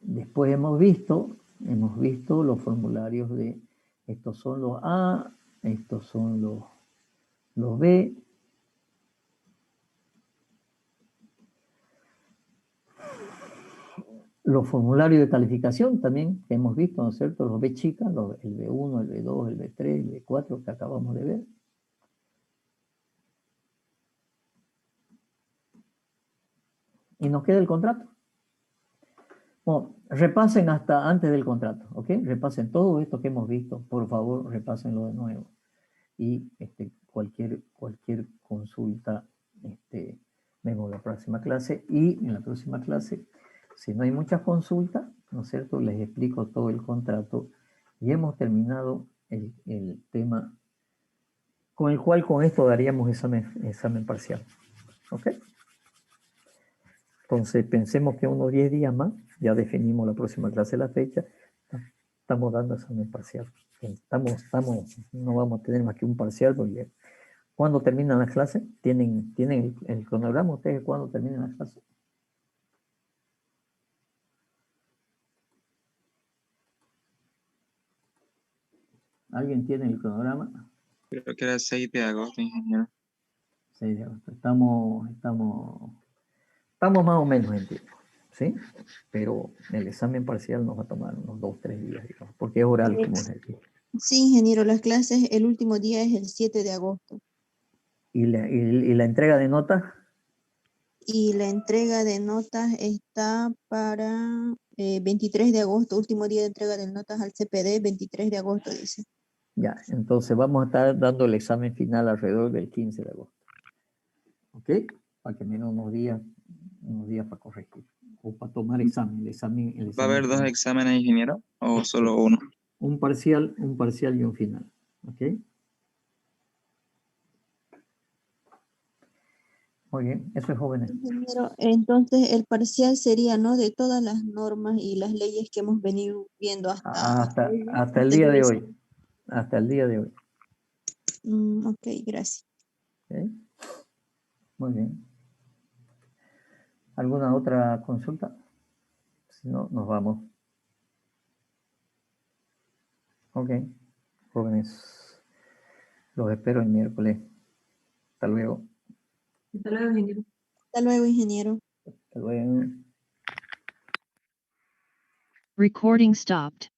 Después hemos visto los formularios de, estos son los A, estos son los B. Los formularios de calificación también que hemos visto, ¿no es cierto? Los B chicas, el B1, el B2, el B3, el B4 que acabamos de ver. Y nos queda el contrato. Bueno, repasen hasta antes del contrato, ¿ok? Repasen todo esto que hemos visto, por favor, repásenlo de nuevo. Y cualquier consulta, vemos la próxima clase. Y en la próxima clase, si no hay muchas consultas, ¿no es cierto? Les explico todo el contrato y hemos terminado el tema con el cual con esto daríamos examen parcial, ¿ok? Entonces, pensemos que unos 10 días más, ya definimos la próxima clase, la fecha, estamos dando examen parcial. No vamos a tener más que un parcial, porque ¿cuándo terminan las clases? ¿Tienen el cronograma ustedes cuándo terminan las clases? ¿Alguien tiene el cronograma? Creo que era el 6 de agosto, ingeniero. 6 de agosto. Estamos más o menos en tiempo, ¿sí? Pero el examen parcial nos va a tomar unos 2 o 3 días, digamos, porque es oral, como les dije. Sí, ingeniero, las clases, el último día es el 7 de agosto. ¿Y la entrega de notas? Y la entrega de notas está para 23 de agosto, último día de entrega de notas al CPD, 23 de agosto, dice. Ya, entonces vamos a estar dando el examen final alrededor del 15 de agosto. ¿Ok? Para que menos unos días para corregir. O para tomar examen. El examen ¿Va a haber dos final. exámenes, ingeniero? ¿O solo uno? Un parcial y un final. ¿Ok? Muy bien, eso es jóvenes. Ingeniero, entonces el parcial sería, ¿no? De todas las normas y las leyes que hemos venido viendo Hasta el día de hoy. Hasta el día de hoy. Ok, gracias. ¿Ok? Muy bien. ¿Alguna otra consulta? Si no, nos vamos. Ok, jóvenes. Los espero el miércoles. Hasta luego. Hasta luego, ingeniero. Hasta luego, ingeniero. Hasta luego. Recording stopped.